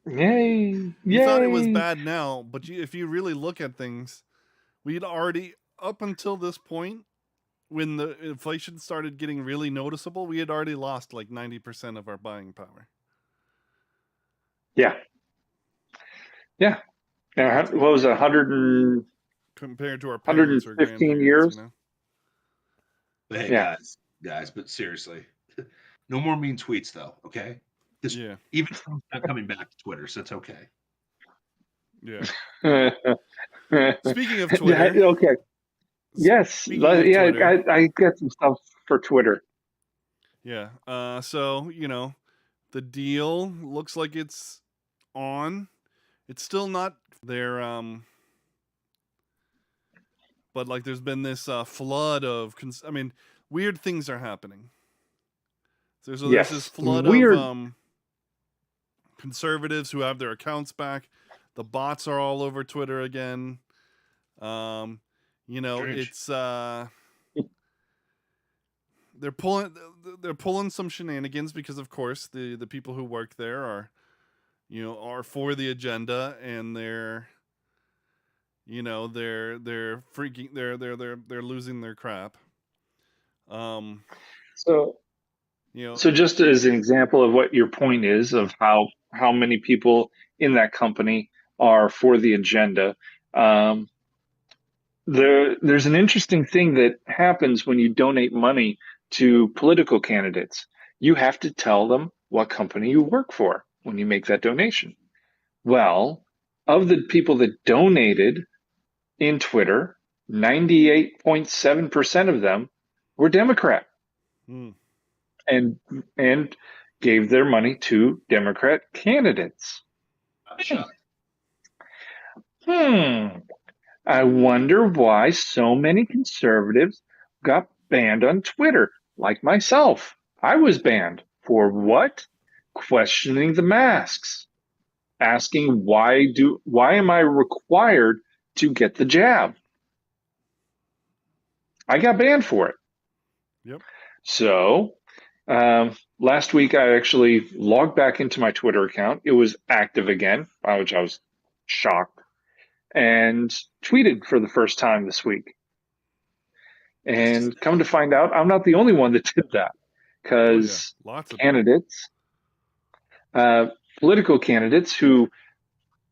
Yay. You thought it was bad now, but if you really look at things, we'd already, up until this point, when the inflation started getting really noticeable, we had already lost like 90% of our buying power. Yeah. Yeah. And what was it, 100 compared to our parents 115 years? But hey, guys, but seriously, no more mean tweets though, okay? Even not coming back to Twitter, so it's okay. Yeah. Speaking of Twitter. Okay. Yes. Twitter, I get some stuff for Twitter. Yeah. So, the deal looks like it's on. It's still not there. But like there's been this flood of, weird things are happening. There's this flood of conservatives who have their accounts back. The bots are all over Twitter again. It's they're pulling some shenanigans because of course the people who work there are for the agenda, and they're freaking they're losing their crap. So just as an example of what your point is of how many people in that company are for the agenda, there's an interesting thing that happens when you donate money to political candidates. You have to tell them what company you work for when you make that donation. Well, of the people that donated in Twitter, 98.7% of them were Democrat. And gave their money to Democrat candidates. I wonder why so many conservatives got banned on Twitter, like myself. I was banned for what? Questioning the masks. Asking why am I required to get the jab? I got banned for it. Yep. So last week I actually logged back into my Twitter account. It was active again, which I was shocked, and tweeted for the first time this week. And come to find out, I'm not the only one that did that, because candidates, political candidates who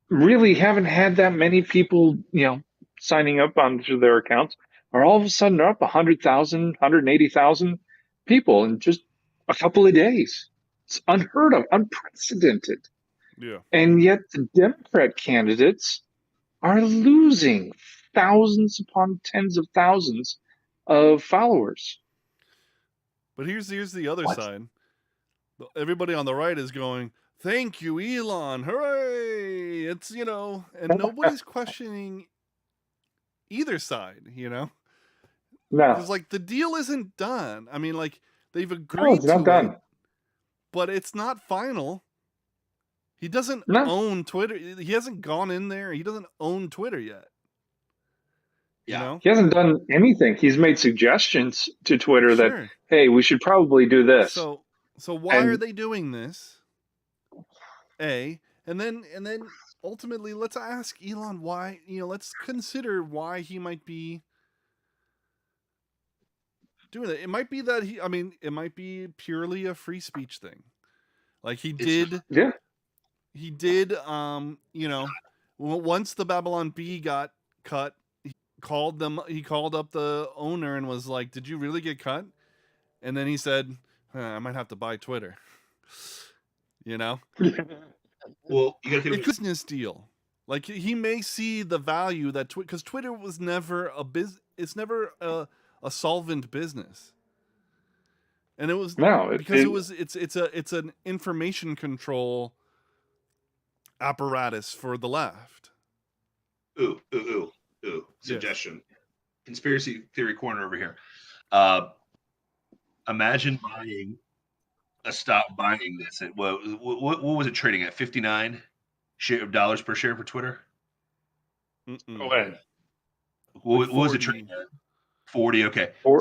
really haven't had that many people, signing up onto their accounts, are all of a sudden up 100,000, 180,000 people in just a couple of days. It's unheard of, unprecedented. Yeah. And yet the Democrat candidates are losing thousands upon tens of thousands of followers. But here's the other What? side. Everybody on the right is going, "Thank you, Elon! Hooray!" It's and nobody's questioning either side. No, Because like the deal isn't done. I mean, like they've no, agreed it's not to it, done. but it's not final. He doesn't No, own Twitter. He hasn't gone in there. He doesn't own Twitter yet. You Yeah. know? he hasn't done anything. He's made suggestions to Twitter that, Sure. hey, we should probably do this. So why are And they doing this? And then ultimately let's ask Elon why, let's consider why he might be doing that. It might be that it might be purely a free speech thing. Like he did yeah, once the Babylon Bee got cut, he called up the owner and was like, "Did you really get cut?" And then he said, I might have to buy Twitter. Well, you got to It's a business deal. Like he may see the value that because Twitter was never it's never a solvent business. And it was no, because it's an information control apparatus for the left. Ooh. Suggestion. Yes. Conspiracy theory corner over here. Imagine buying this at what was it trading at? $59 per share for Twitter. Go ahead. What was it trading at? 40. Okay, so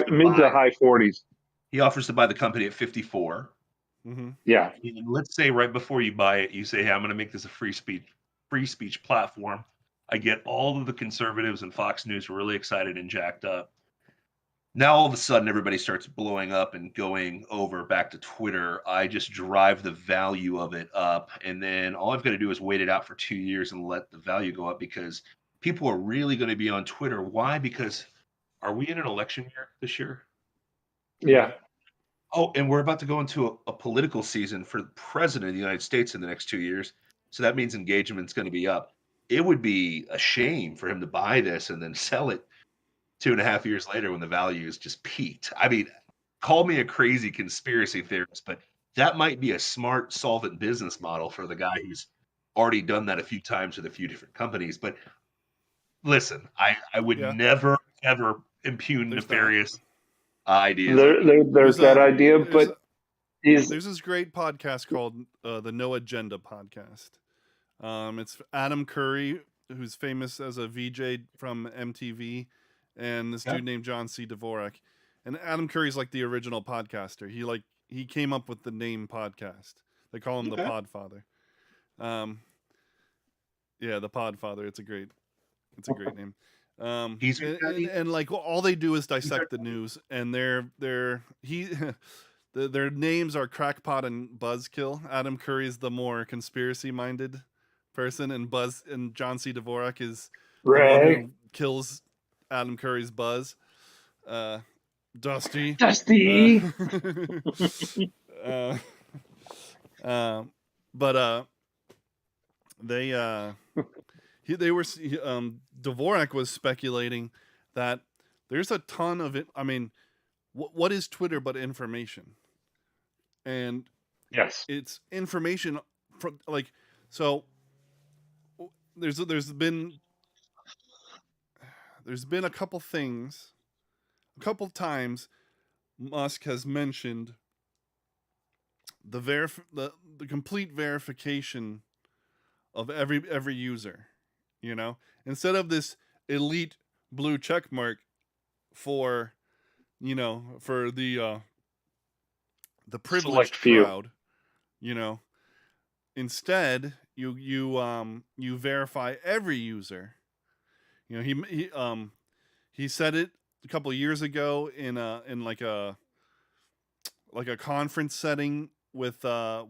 mid to high 40s. He offers to buy the company at 54. Mm-hmm. Yeah. And let's say right before you buy it, you say, "Hey, I'm going to make this a free speech platform." I get all of the conservatives and Fox News really excited and jacked up. Now all of a sudden everybody starts blowing up and going over back to Twitter. I just drive the value of it up, and then all I've got to do is wait it out for 2 years and let the value go up because people are really going to be on Twitter. Why? Because are we in an election year this year? Yeah. Oh, and we're about to go into a political season for the president of the United States in the next 2 years. So that means engagement's going to be up. It would be a shame for him to buy this and then sell it 2.5 years later when the value is just peaked. I mean, call me a crazy conspiracy theorist, but that might be a smart, solvent business model for the guy who's already done that a few times with a few different companies. But listen, I would never, ever impugn nefarious ideas. There's that idea, but there's this great podcast called the No Agenda podcast. It's Adam Curry, who's famous as a VJ from MTV, and this dude named John C. Dvorak. And Adam Curry's like the original podcaster. He came up with the name podcast. They call him the Podfather. The Podfather. It's a great name. And like all they do is dissect the news, and their names are Crackpot and Buzzkill. Adam Curry is the more conspiracy minded person, and John C. Dvorak is the one who kills Adam Curry's buzz. Dusty. But Dvorak was speculating that there's a ton of it. I mean, what is Twitter but information? And yes, it's information from so. There's been a couple things, a couple times Musk has mentioned the complete verification of every user, instead of this elite blue check mark for the privileged crowd, instead you verify every user. He said it a couple of years ago in a conference setting with the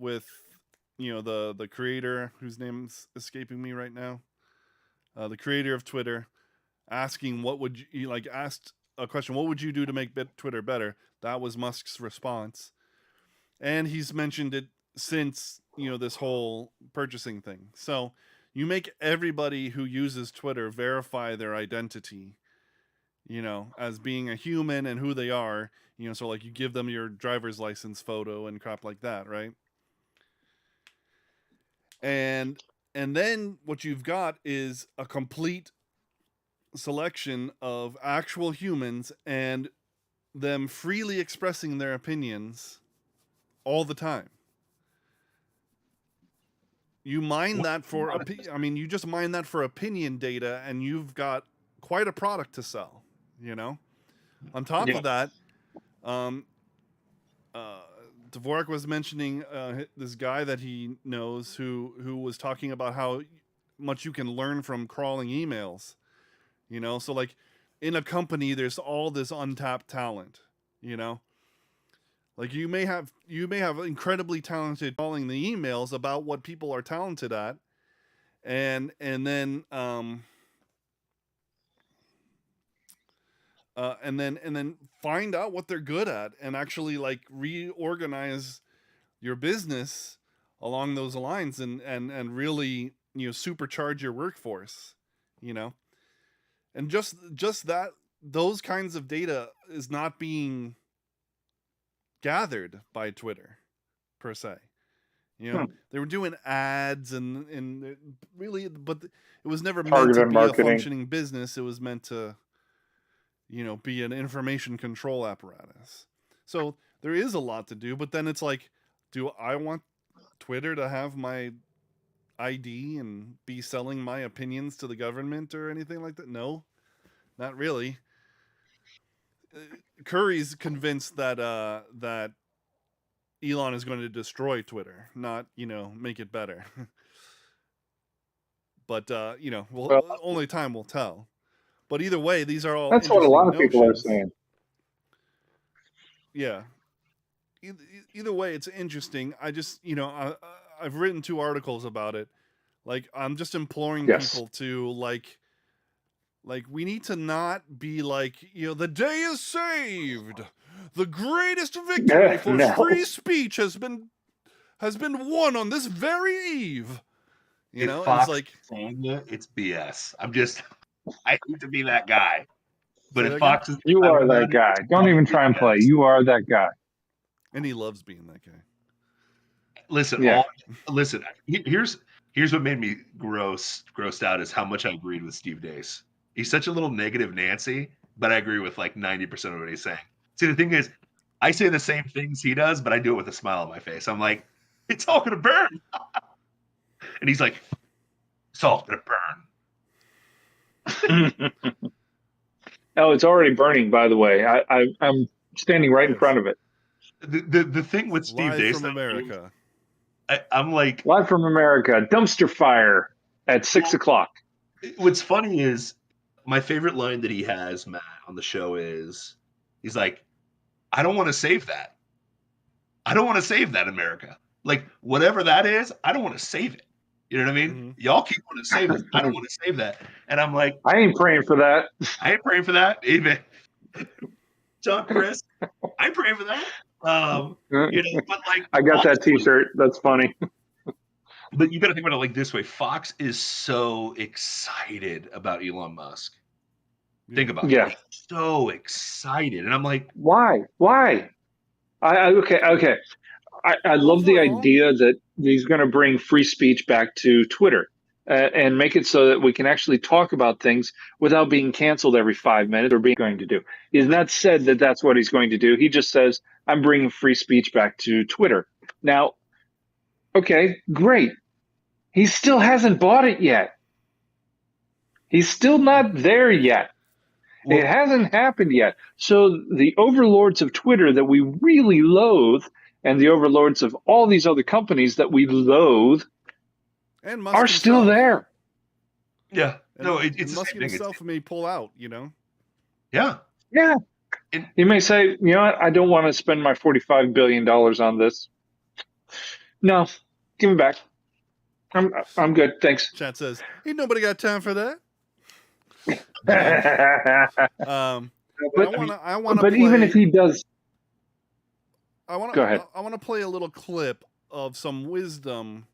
creator whose name's escaping me right now, the creator of Twitter, asking asked a question, what would you do to make Twitter better? That was Musk's response, and he's mentioned it since this whole purchasing thing. So you make everybody who uses Twitter verify their identity, as being a human and who they are. So like you give them your driver's license photo and crap like that, right? And then what you've got is a complete selection of actual humans and them freely expressing their opinions all the time. You mine that for you just mine that for opinion data, and you've got quite a product to sell. On top of that, Dvorak was mentioning this guy that he knows who was talking about how much you can learn from crawling emails. So like in a company, there's all this untapped talent. Like you may have incredibly talented crawling the emails about what people are talented at, and then find out what they're good at and actually like reorganize your business along those lines and really supercharge your workforce, and just that those kinds of data is not being gathered by Twitter per se. They were doing ads and really, but it was never meant to be marketing. A functioning business. It was meant to be an information control apparatus. So there is a lot to do, but then it's like, do I want Twitter to have my ID and be selling my opinions to the government or anything like that? No, not really. Curry's convinced that that Elon is going to destroy Twitter, not make it better. But only time will tell. But either way, these are all that's what a lot of people are saying. Yeah. Either way, it's interesting. I just I've written 2 articles about it. Like I'm just imploring people to like we need to not be like, the day is saved. The greatest victory for free speech has been won on this very eve. It's like it's BS. I hate to be that guy. But if Fox is you are that guy. Don't even try and play. You are that guy. And he loves being that guy. Listen, here's what made me grossed out is how much I agreed with Steve Dace. He's such a little negative Nancy, but I agree with like 90% of what he's saying. See, the thing is, I say the same things he does, but I do it with a smile on my face. I'm like, it's all going to burn. And he's like, it's all going to burn. Oh, it's already burning, by the way. I'm standing right in front of it. The thing with Steve Dace from America. I'm like... Live from America. Dumpster fire at 6 o'clock. What's funny is my favorite line that he has, Matt, on the show is, he's like, I don't want to save that. I don't want to save that, America. Like, whatever that is, I don't want to save it. You know what I mean? Mm-hmm. Y'all keep wanting to save it. I don't want to save that. And I'm like, I ain't praying for that. I ain't praying for that. Even John Chris, I ain't praying for that. But like, I got that T-shirt. That's funny. But you got to think about it like this way. Fox is so excited about Elon Musk. Think about it. So excited. And I'm like, why? Okay. I love the idea that he's going to bring free speech back to Twitter and make it so that we can actually talk about things without being canceled every 5 minutes or being going to do. He's not said that that's what he's going to do. He just says, I'm bringing free speech back to Twitter. Now, okay, great. He still hasn't bought it yet. He's still not there yet. Well, it hasn't happened yet. So the overlords of Twitter that we really loathe and the overlords of all these other companies that we loathe and are still there. Yeah. No, it's Musk himself may pull out, Yeah. Yeah. He may say, you know what, I don't want to spend my $45 billion on this. No, give me back. I'm good, thanks. Chat says, ain't nobody got time for that. But even if he does, go ahead. I want to play a little clip of some wisdom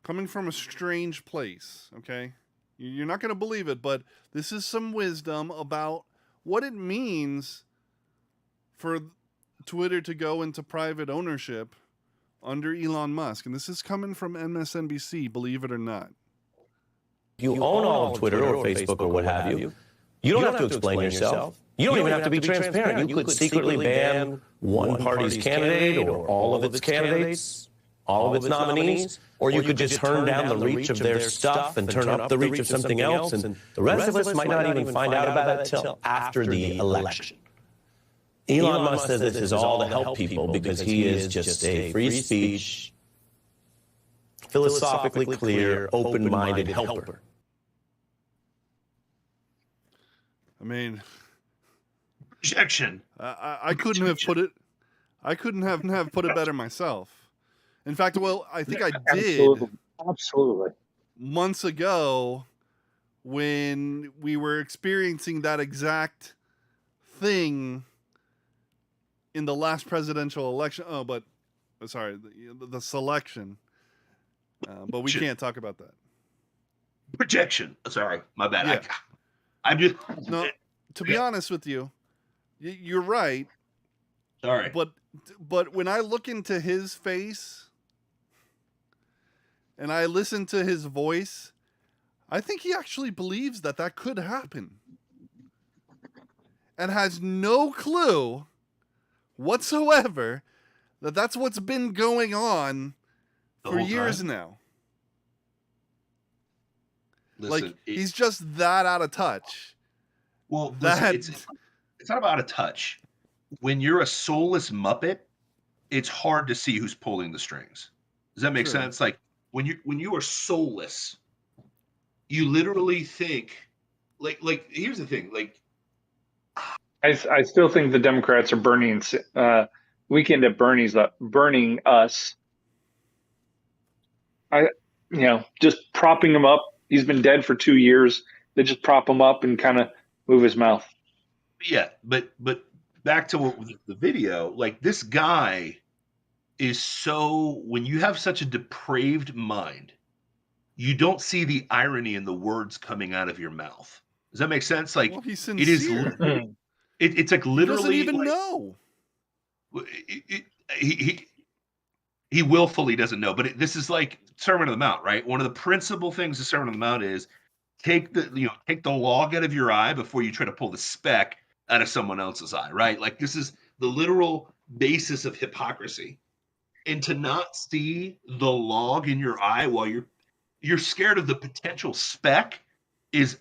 coming from a strange place, okay? You're not going to believe it, but this is some wisdom about what it means for Twitter to go into private ownership under Elon Musk. And this is coming from MSNBC, believe it or not. You own all of Twitter or Facebook or what have you. You don't have to explain yourself. You don't even have to be transparent. You could secretly ban one party's candidate or all of its candidates, all of its nominees, or you could just turn down the reach of their stuff and turn up the reach of something else, and the rest of us might not even find out about it until after the election. Elon Musk says this is all to help people because he is just a free speech, philosophically clear, open-minded helper. I mean, Projection. I couldn't have put it. I couldn't have put it better myself. In fact, well, I think I did. Absolutely. Months ago, when we were experiencing that exact thing in the last presidential election. Oh, but sorry, the selection. But we can't talk about that. Projection. Sorry, my bad. Yeah. I'm just No. To be honest with you, you're right. sorry. But when I look into his face and I listen to his voice, I think he actually believes that that could happen, and has no clue whatsoever that that's what's been going on The for whole years time? now. Listen, Like, he's just that out of touch. well, That listen, it's not about a touch. When you're a soulless Muppet, it's hard to see who's pulling the strings. Does that make True. sense? Like when you are soulless, you literally think like here's the thing, like I still think the Democrats are burning Weekend at Bernie's burning us. Just propping him up. He's been dead for 2 years. They just prop him up and kind of move his mouth. yeah, but back to the video, like this guy is so when you have such a depraved mind, you don't see the irony in the words coming out of your mouth. Does that make sense? Like well, he's it is sincere. it's like He literally doesn't even like, know. he willfully doesn't know, but this is like Sermon on the Mount, right? One of the principal things of Sermon on the Mount is take the log out of your eye before you try to pull the speck out of someone else's eye, right? Like this is the literal basis of hypocrisy. And to not see the log in your eye while you're scared of the potential speck is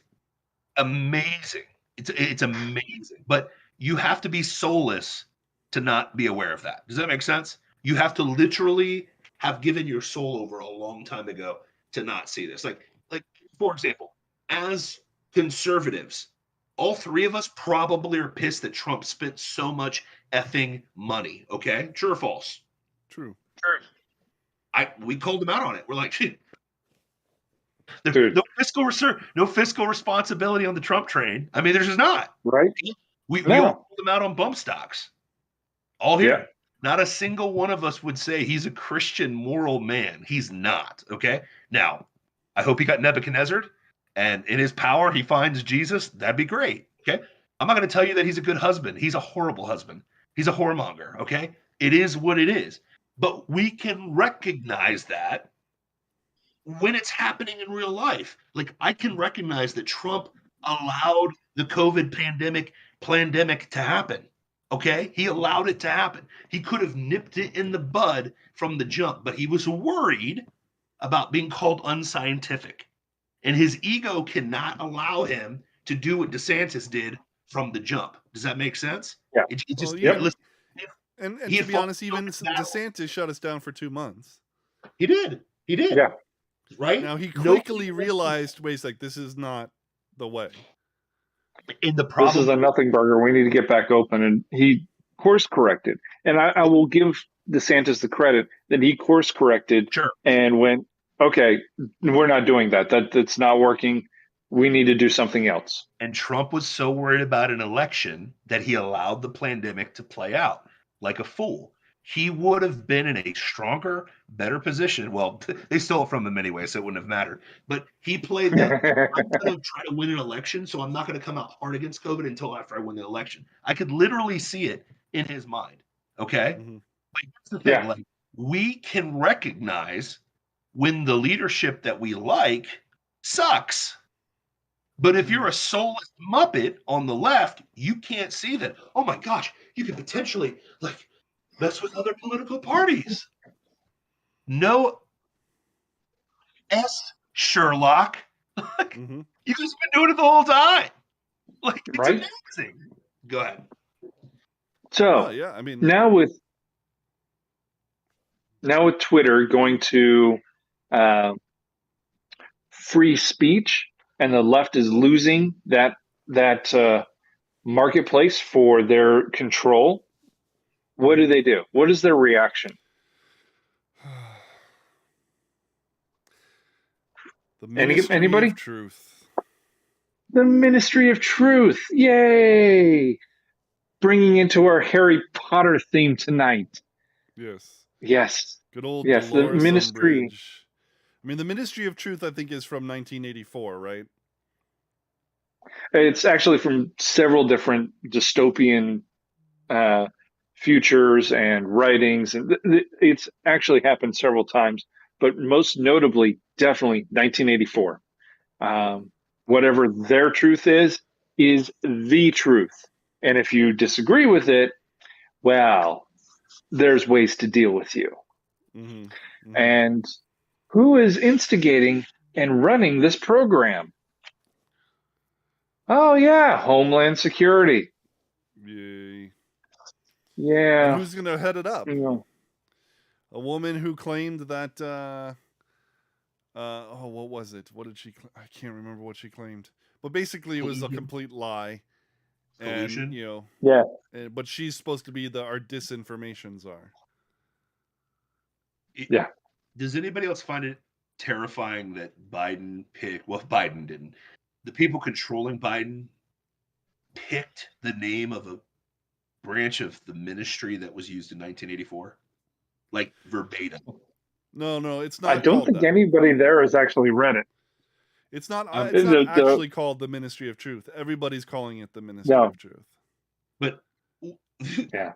amazing. It's amazing. But you have to be soulless to not be aware of that. Does that make sense? You have to literally have given your soul over a long time ago to not see this. Like for example, as conservatives, all three of us probably are pissed that Trump spent so much effing money. Okay, true or false? True. We called him out on it. We're like, Dude. there's no fiscal responsibility on the Trump train. I mean, there's just not. Right? We No. all called him out on bump stocks. All here. Yeah. Not a single one of us would say he's a Christian moral man. He's not. Okay. Now, I hope he got Nebuchadnezzar, and in his power he finds Jesus. That'd be great. Okay. I'm not going to tell you that he's a good husband. He's a horrible husband. He's a whoremonger. Okay. It is what it is. But we can recognize that when it's happening in real life. Like I can recognize that Trump allowed the COVID pandemic to happen. Okay? He allowed it to happen. He could have nipped it in the bud from the jump, but he was worried about being called unscientific. And his ego cannot allow him to do what DeSantis did from the jump. Does that make sense? Yeah. It just, Well, yeah. listen, And He to be fought honest, even so badly. DeSantis shut us down for 2 months. he did. He did. Yeah. Right? Now he Nobody- quickly realized, ways like this is not the way. in the This problem. is a nothing burger. We need to get back open. And he course corrected. And I will give DeSantis the credit that he course corrected Sure. and went, okay, we're not doing that. That's not working. We need to do something else. And Trump was so worried about an election that he allowed the pandemic to play out like a fool. he would have been in a stronger, better position. Well, they stole it from him anyway, so it wouldn't have mattered. But he played the I'm going to try to win an election, so I'm not going to come out hard against COVID until after I win the election. I could literally see it in his mind. Okay? Mm-hmm. But here's the thing, Yeah. like, we can recognize when the leadership that we like sucks. But if you're a soulless Muppet on the left, you can't see that. Oh my gosh, you could potentially like mess with other political parties. No S Sherlock. Like, Mm-hmm. you guys have been doing it the whole time. Like, it's Right? amazing. Go ahead. So Oh, yeah, I mean, now with Twitter going to free speech, and the left is losing that marketplace for their control, what do they do? What is their reaction? the Ministry Anybody? of Truth. The Ministry of Truth. Yay! Bringing into our Harry Potter theme tonight. Yes. Yes. Good old Yes, the Dolores Ministry. Umbridge. I mean, the Ministry of Truth, I think, is from 1984, right? It's actually from several different dystopian futures and writings, and it's actually happened several times, but most notably, definitely 1984. Whatever their truth is the truth. And if you disagree with it, well, there's ways to deal with you. Mm-hmm. Mm-hmm. And who is instigating and running this program? Oh, yeah, Homeland Security. Yay. Yeah. And who's going to head it up? You know, A woman who claimed that, what was it? What did she, I can't remember what she claimed. But basically it was a complete lie. Collusion? And, you know, yeah. but she's supposed to be our disinformation czar. Yeah. Does anybody else find it terrifying that Biden didn't. The people controlling Biden picked the name of a branch of the ministry that was used in 1984? Like verbatim. No, it's not. I don't think anybody there has actually read it. It's not. It's not the- actually called the Ministry of Truth. Everybody's calling it the Ministry of Truth. But Yeah.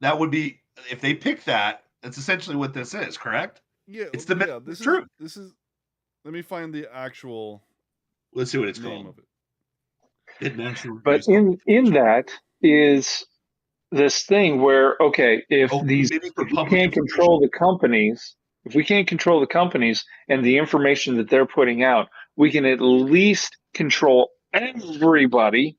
that would be, if they pick that, that's essentially what this is, correct? Yeah, It's the this truth. This is. Let me find the actual. Let's see what it's name called. of it. But in that is this thing where, okay, if we can't control the companies, and the information that they're putting out, we can at least control everybody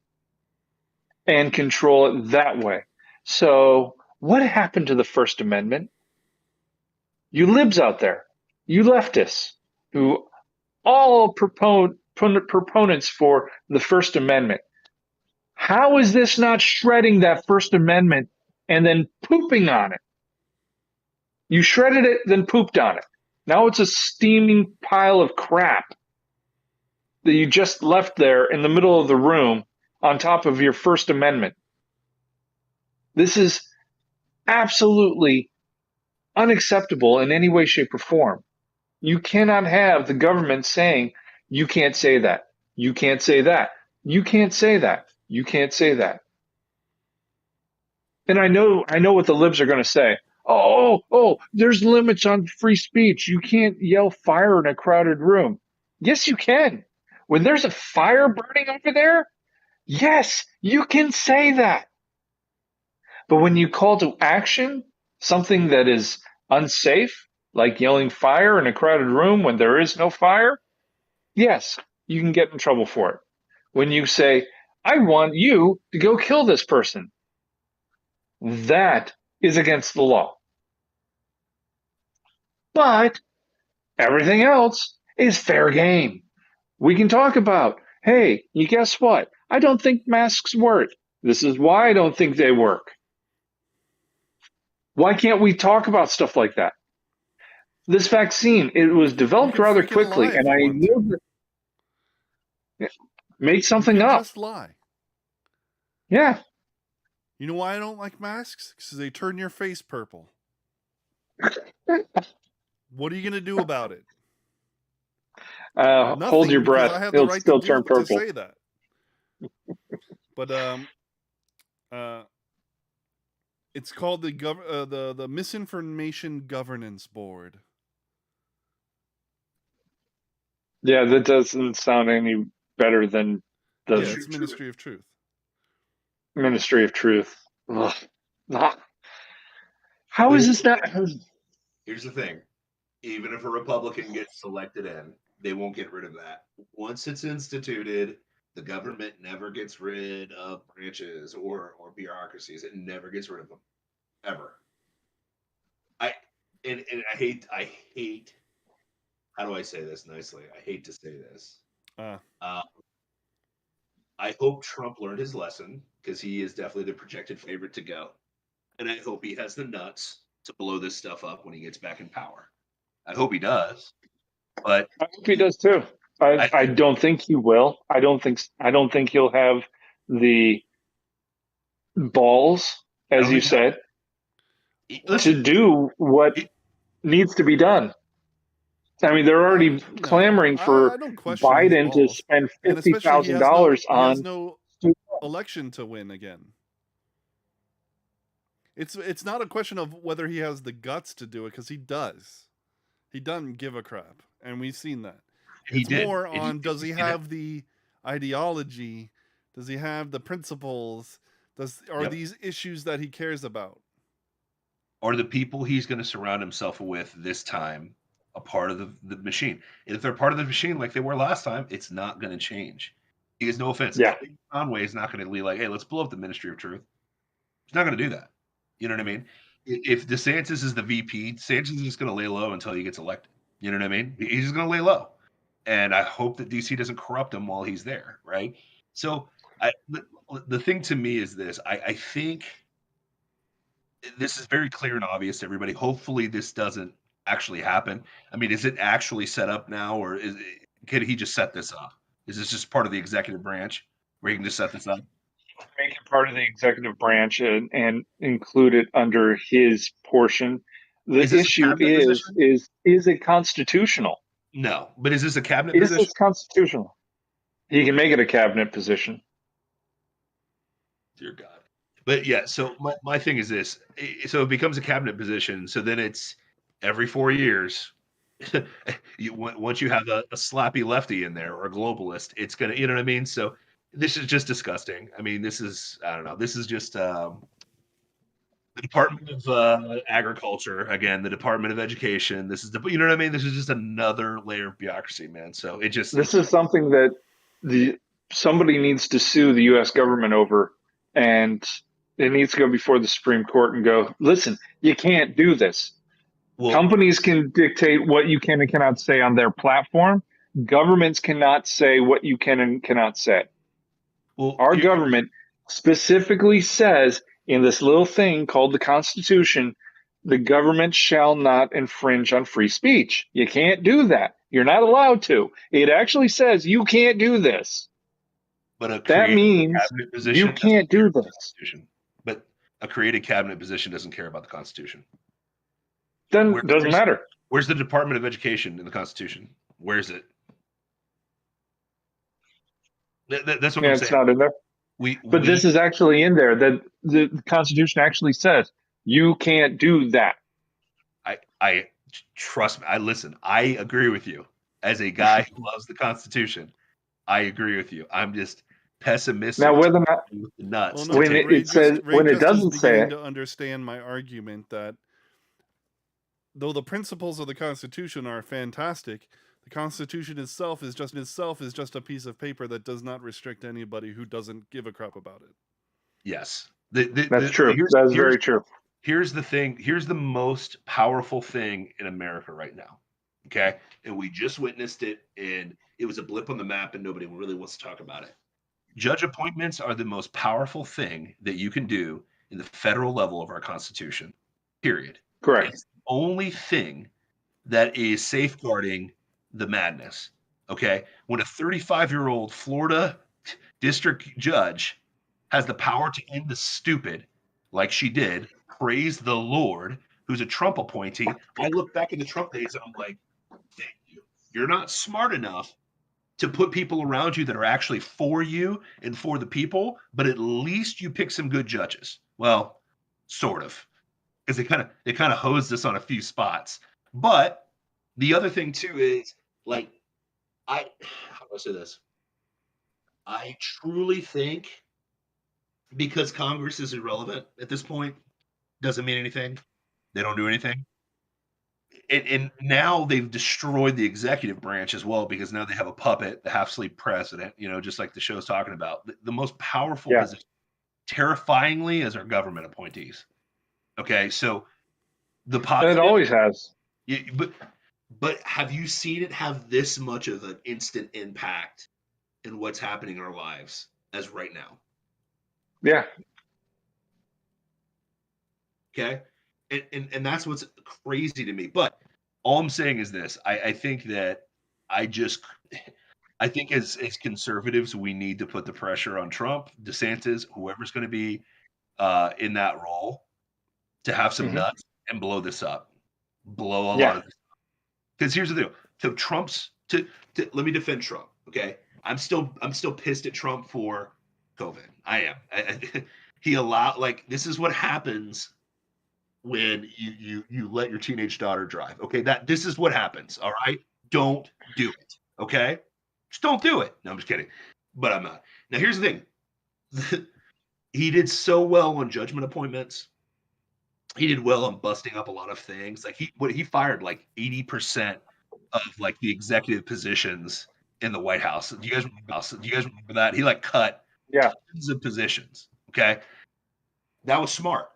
and control it that way. So what happened to the First Amendment? You libs out there, you leftists, who all proponents for the First Amendment. How is this not shredding that First Amendment and then pooping on it? You shredded it, then pooped on it. Now it's a steaming pile of crap that you just left there in the middle of the room on top of your First Amendment. This is absolutely unacceptable in any way, shape, or form. You cannot have the government saying, you can't say that. You can't say that. You can't say that. You can't say that. And I know what the libs are going to say. Oh, there's limits on free speech. You can't yell fire in a crowded room. Yes, you can. When there's a fire burning over there, yes, you can say that. But when you call to action something that is unsafe, like yelling fire in a crowded room when there is no fire, yes, you can get in trouble for it. When you say, I want you to go kill this person, that is against the law. But everything else is fair game. We can talk about, hey, you guess what? I don't think masks work. This is why I don't think they work. Why can't we talk about stuff like that? This vaccine, it was developed rather quickly, and I knew that. Make something up. Just lie. Yeah. You know why I don't like masks? Because they turn your face purple. What are you going to do about it? Hold your Nothing, because breath. I have the It'll right still turn to purple. say that. But it's called the Misinformation Governance Board. Yeah, that doesn't sound any better than the it's Ministry of Truth. Ministry of Truth. Ugh. Ah. How is this not? Here's the thing. Even if a Republican gets selected in, they won't get rid of that. Once it's instituted, the government never gets rid of branches or bureaucracies. It never gets rid of them. Ever. I hate how do I say this nicely? I hate to say this. I hope Trump learned his lesson, because he is definitely the projected favorite to go. And I hope he has the nuts to blow this stuff up when he gets back in power. I hope he does. But I hope he does too. I don't think he will. I don't think he'll have the balls, as you said, to do what needs to be done. I mean, they're already clamoring for I don't question Biden to spend $50,000 on. He has no election to win again. It's not a question of whether he has the guts to do it, because he does. He doesn't give a crap, and we've seen that. It's more on, does he have the ideology? Does he have the principles? Are these issues that he cares about? Are the people he's going to surround himself with this time a part of the machine? If they're part of the machine like they were last time, it's not going to change. Because, no offense, Conway is not going to be like, hey, let's blow up the Ministry of Truth. He's not going to do that. You know what I mean? If DeSantis is the VP, DeSantis is just going to lay low until he gets elected. You know what I mean? He's just going to lay low. And I hope that DC doesn't corrupt him while he's there, right? So the thing to me is this. I think this is very clear and obvious to everybody. Hopefully this doesn't actually happen. I mean, is it actually set up now, or can he just set this up? Is this just part of the executive branch where he can just set this up? Make it part of the executive branch and include it under his portion. The issue is it constitutional? No, but is this a cabinet position? Is this constitutional? He can make it a cabinet position. Dear God. But yeah, so my thing is this. So it becomes a cabinet position. So then it's every 4 years. Once you have a slappy lefty in there or a globalist, it's going to, you know what I mean? So this is just disgusting. I mean, this is, I don't know. This is just the Department of Agriculture, again, the Department of Education. This is you know what I mean? This is just another layer of bureaucracy, man. So this is something that somebody needs to sue the U.S. government over, and it needs to go before the Supreme Court and go, listen, you can't do this. Well, companies can dictate what you can and cannot say on their platform. Governments cannot say what you can and cannot say. Well, our government specifically says in this little thing called the Constitution, the government shall not infringe on free speech. You can't do that. You're not allowed to. It actually says you can't do this. But that means you can't do this. But a created cabinet position doesn't care about the Constitution. Then it doesn't matter. Where's the Department of Education in the Constitution? Where's it? That's what I'm saying. It's not in there. But this is actually in there. That the Constitution actually says you can't do that. I trust me. I agree with you. As a guy who loves the Constitution, I agree with you. I'm just pessimistic. Now, whether or not nuts. Well, no, when it says when it doesn't say it, to understand my argument that though the principles of the Constitution are fantastic, the Constitution itself is just a piece of paper that does not restrict anybody who doesn't give a crap about it. Yes. That's true. That's very true. Here's the thing. Here's the most powerful thing in America right now. Okay? And we just witnessed it, and it was a blip on the map, and nobody really wants to talk about it. Judge appointments are the most powerful thing that you can do in the federal level of our Constitution, period. Correct. It's the only thing that is safeguarding the madness, okay? When a 35-year-old Florida district judge has the power to end the stupid, like she did, praise the Lord, who's a Trump appointee, I look back at the Trump days and I'm like, thank you. You're not smart enough to put people around you that are actually for you and for the people, but at least you pick some good judges. Well, sort of, because they kind of hosed us on a few spots. But the other thing too is like how do I say this? I truly think because Congress is irrelevant at this point, doesn't mean anything. They don't do anything. And now they've destroyed the executive branch as well because now they have a puppet, the half-sleep president, just like the show's talking about. The most powerful position, terrifyingly, is our government appointees. Okay, so the positive, and it always has. But have you seen it have this much of an instant impact in what's happening in our lives as right now? Yeah. Okay. And that's what's crazy to me. But all I'm saying is this. I think that I think as conservatives, we need to put the pressure on Trump, DeSantis, whoever's going to be in that role to have some nuts and blow this up. Blow a lot of this up. Because here's the deal. So let me defend Trump. Okay. I'm still pissed at Trump for COVID. I am. He allowed, this is what happens when you let your teenage daughter drive. Okay, this is what happens. All right, don't do it. Okay, just don't do it. No, I'm just kidding, but I'm not. Now here's the thing. He did so well on judgment appointments. He did well on busting up a lot of things. He fired 80% of the executive positions in the White House. Do you guys remember that? He cut tons of positions. Okay, that was smart.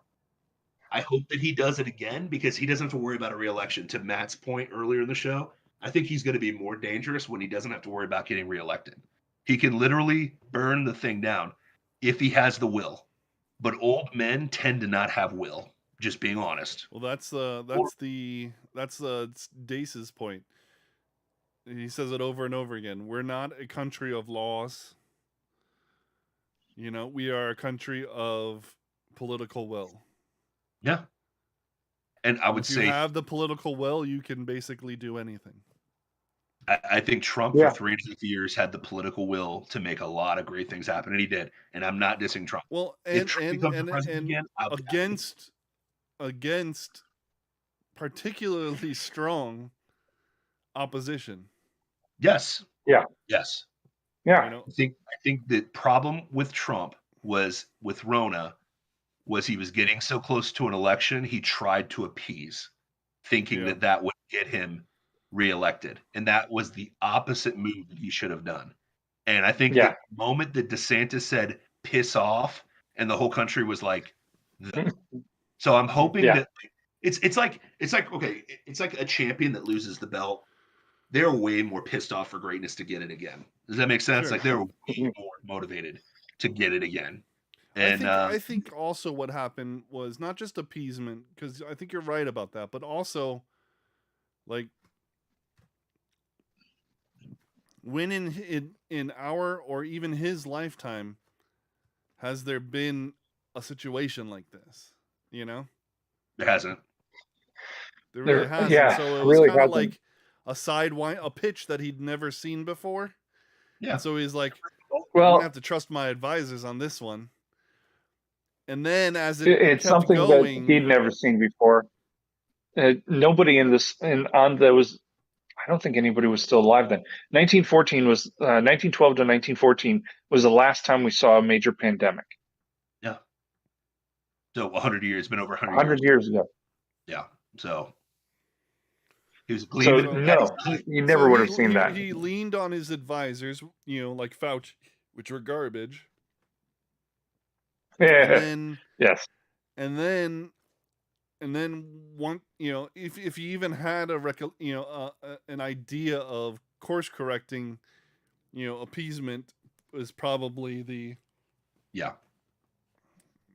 I hope that he does it again because he doesn't have to worry about a reelection. To Matt's point earlier in the show, I think he's going to be more dangerous when he doesn't have to worry about getting reelected. He can literally burn the thing down if he has the will. But old men tend to not have will. Just being honest. Well, that's Dace's point. He says it over and over again. We're not a country of laws. We are a country of political will. Yeah. And I would say, if you have the political will, you can basically do anything. I think Trump for 3.5 years had the political will to make a lot of great things happen, and he did. And I'm not dissing Trump. Well, and against particularly strong opposition. Yes. Yeah. Yes. Yeah. I think the problem with Trump was with Rona. Was he was getting so close to an election, he tried to appease, thinking that would get him reelected. And that was the opposite move that he should have done. And I think the moment that DeSantis said, piss off, and the whole country was like, so I'm hoping that it's like a champion that loses the belt. They're way more pissed off for greatness to get it again. Does that make sense? Sure. They're way more motivated to get it again. And I think also what happened was not just appeasement, because I think you're right about that, but also when in our or even his lifetime has there been a situation like this? It hasn't. There really hasn't. Yeah, so it was really kind of hasn't. like a pitch that he'd never seen before. Yeah. And so he's like, well, I'm gonna have to trust my advisors on this one. And then as it's kept something going, that he'd never seen before. Nobody I don't think anybody was still alive then. 1912 to 1914 was the last time we saw a major pandemic. Yeah. So 100 years, been over 100 years ago. Yeah. So he was you never would have seen that. He leaned on his advisors, like Fauci, which were garbage. Yeah. And then, yes. And then one, if you even had an idea of course correcting, appeasement was probably the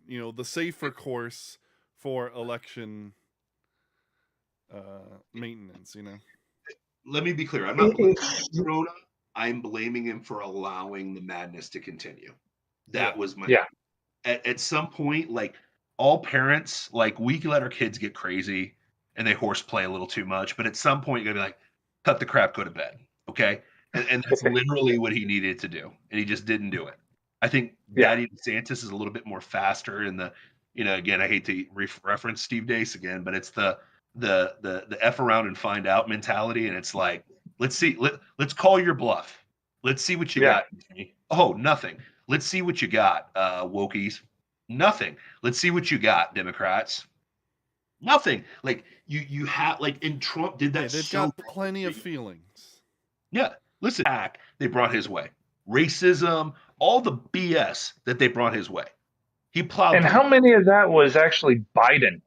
the safer course for election maintenance. Let me be clear. I'm not blaming Corona. I'm blaming him for allowing the madness to continue. That was my. Yeah. At some point, all parents, like, we can let our kids get crazy and they horseplay a little too much, but at some point you gotta be like, cut the crap, go to bed. Okay. And that's literally what he needed to do. And he just didn't do it. I think Yeah. Daddy DeSantis is a little bit more faster in the, again, I hate to reference Steve Dace again, but it's the F around and find out mentality. And it's like, let's call your bluff. Let's see what you got. Oh, nothing. Let's see what you got, wokies. Nothing. Let's see what you got, Democrats. Nothing. Like you have, like, and Trump did that. They've got plenty of feelings. Yeah. Listen, they brought his way. Racism, all the BS that they brought his way. He plowed. And how many of that was actually Biden?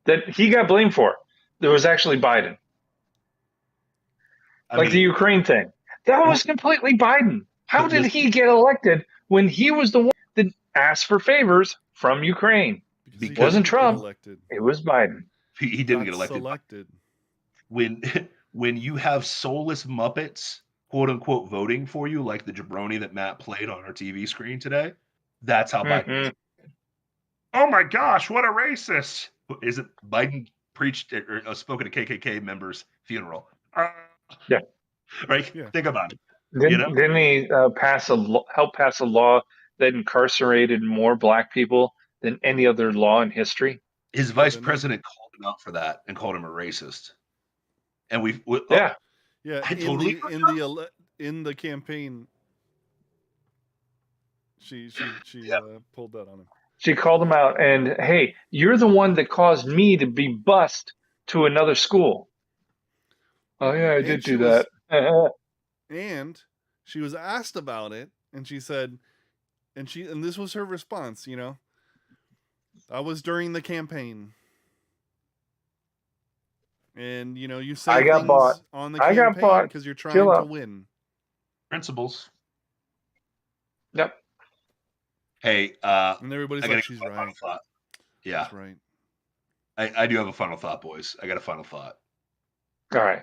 That he got blamed for? There was actually Biden. The Ukraine thing. That was completely Biden. How did he get elected when he was the one that asked for favors from Ukraine? Because it wasn't Trump. It was Biden. He didn't get elected. Selected. When you have soulless Muppets, quote unquote, voting for you, like the jabroni that Matt played on our TV screen today, that's how Biden. Oh my gosh, what a racist! Isn't Biden preached or spoken at KKK members' funeral? Yeah. Right. Yeah. Think about it. Didn't he help pass a law that incarcerated more black people than any other law in history? His vice president called him out for that and called him a racist. And in the campaign, she pulled that on him. She called him out, and hey, you're the one that caused me to be bused to another school. Oh yeah, I did do that. And she was asked about it, and she said, and this was her response. I was during the campaign. And you say I got things bought. on the campaign because you're trying to win. Principles. Yep. Hey, and everybody's like, she's right. Yeah, that's right. I do have a final thought, boys. I got a final thought. All right.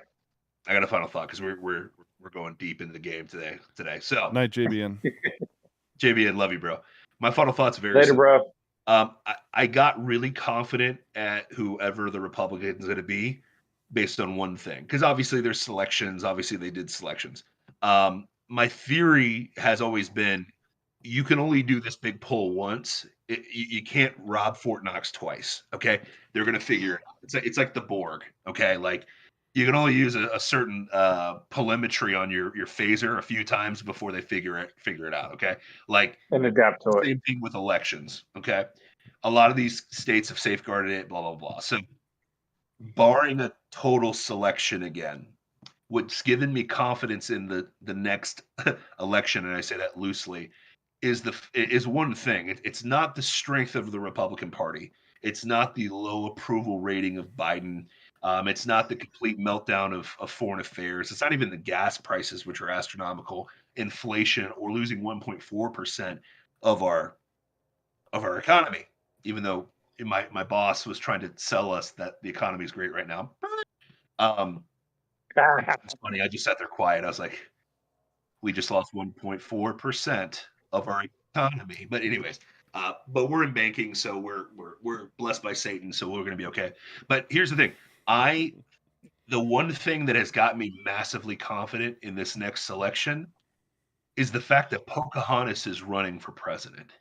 I got a final thought because we're going deep into the game today. So night, JBN. JBN, love you, bro. My final thought's very later, simple. bro. I got really confident at whoever the Republicans going to be based on one thing, because obviously there's selections. Obviously they did selections. My theory has always been you can only do this big poll once. You can't rob Fort Knox twice. Okay, they're going to figure it out. It's like the Borg. Okay, like you can only use a certain telemetry on your phaser a few times before they figure it out. Okay, like and adapt to it. Same thing with elections. Okay, a lot of these states have safeguarded it. Blah blah blah. So, barring a total selection again, what's given me confidence in the next election, and I say that loosely, is one thing. It's not the strength of the Republican Party. It's not the low approval rating of Biden. It's not the complete meltdown of foreign affairs. It's not even the gas prices, which are astronomical, inflation, or losing 1.4% of our economy. Even though my boss was trying to sell us that the economy is great right now. It's funny. I just sat there quiet. I was like, we just lost 1.4% of our economy. But anyways, but we're in banking, so we're blessed by Satan, so we're going to be okay. But here's the thing. The one thing that has got me massively confident in this next selection is the fact that Pocahontas is running for president.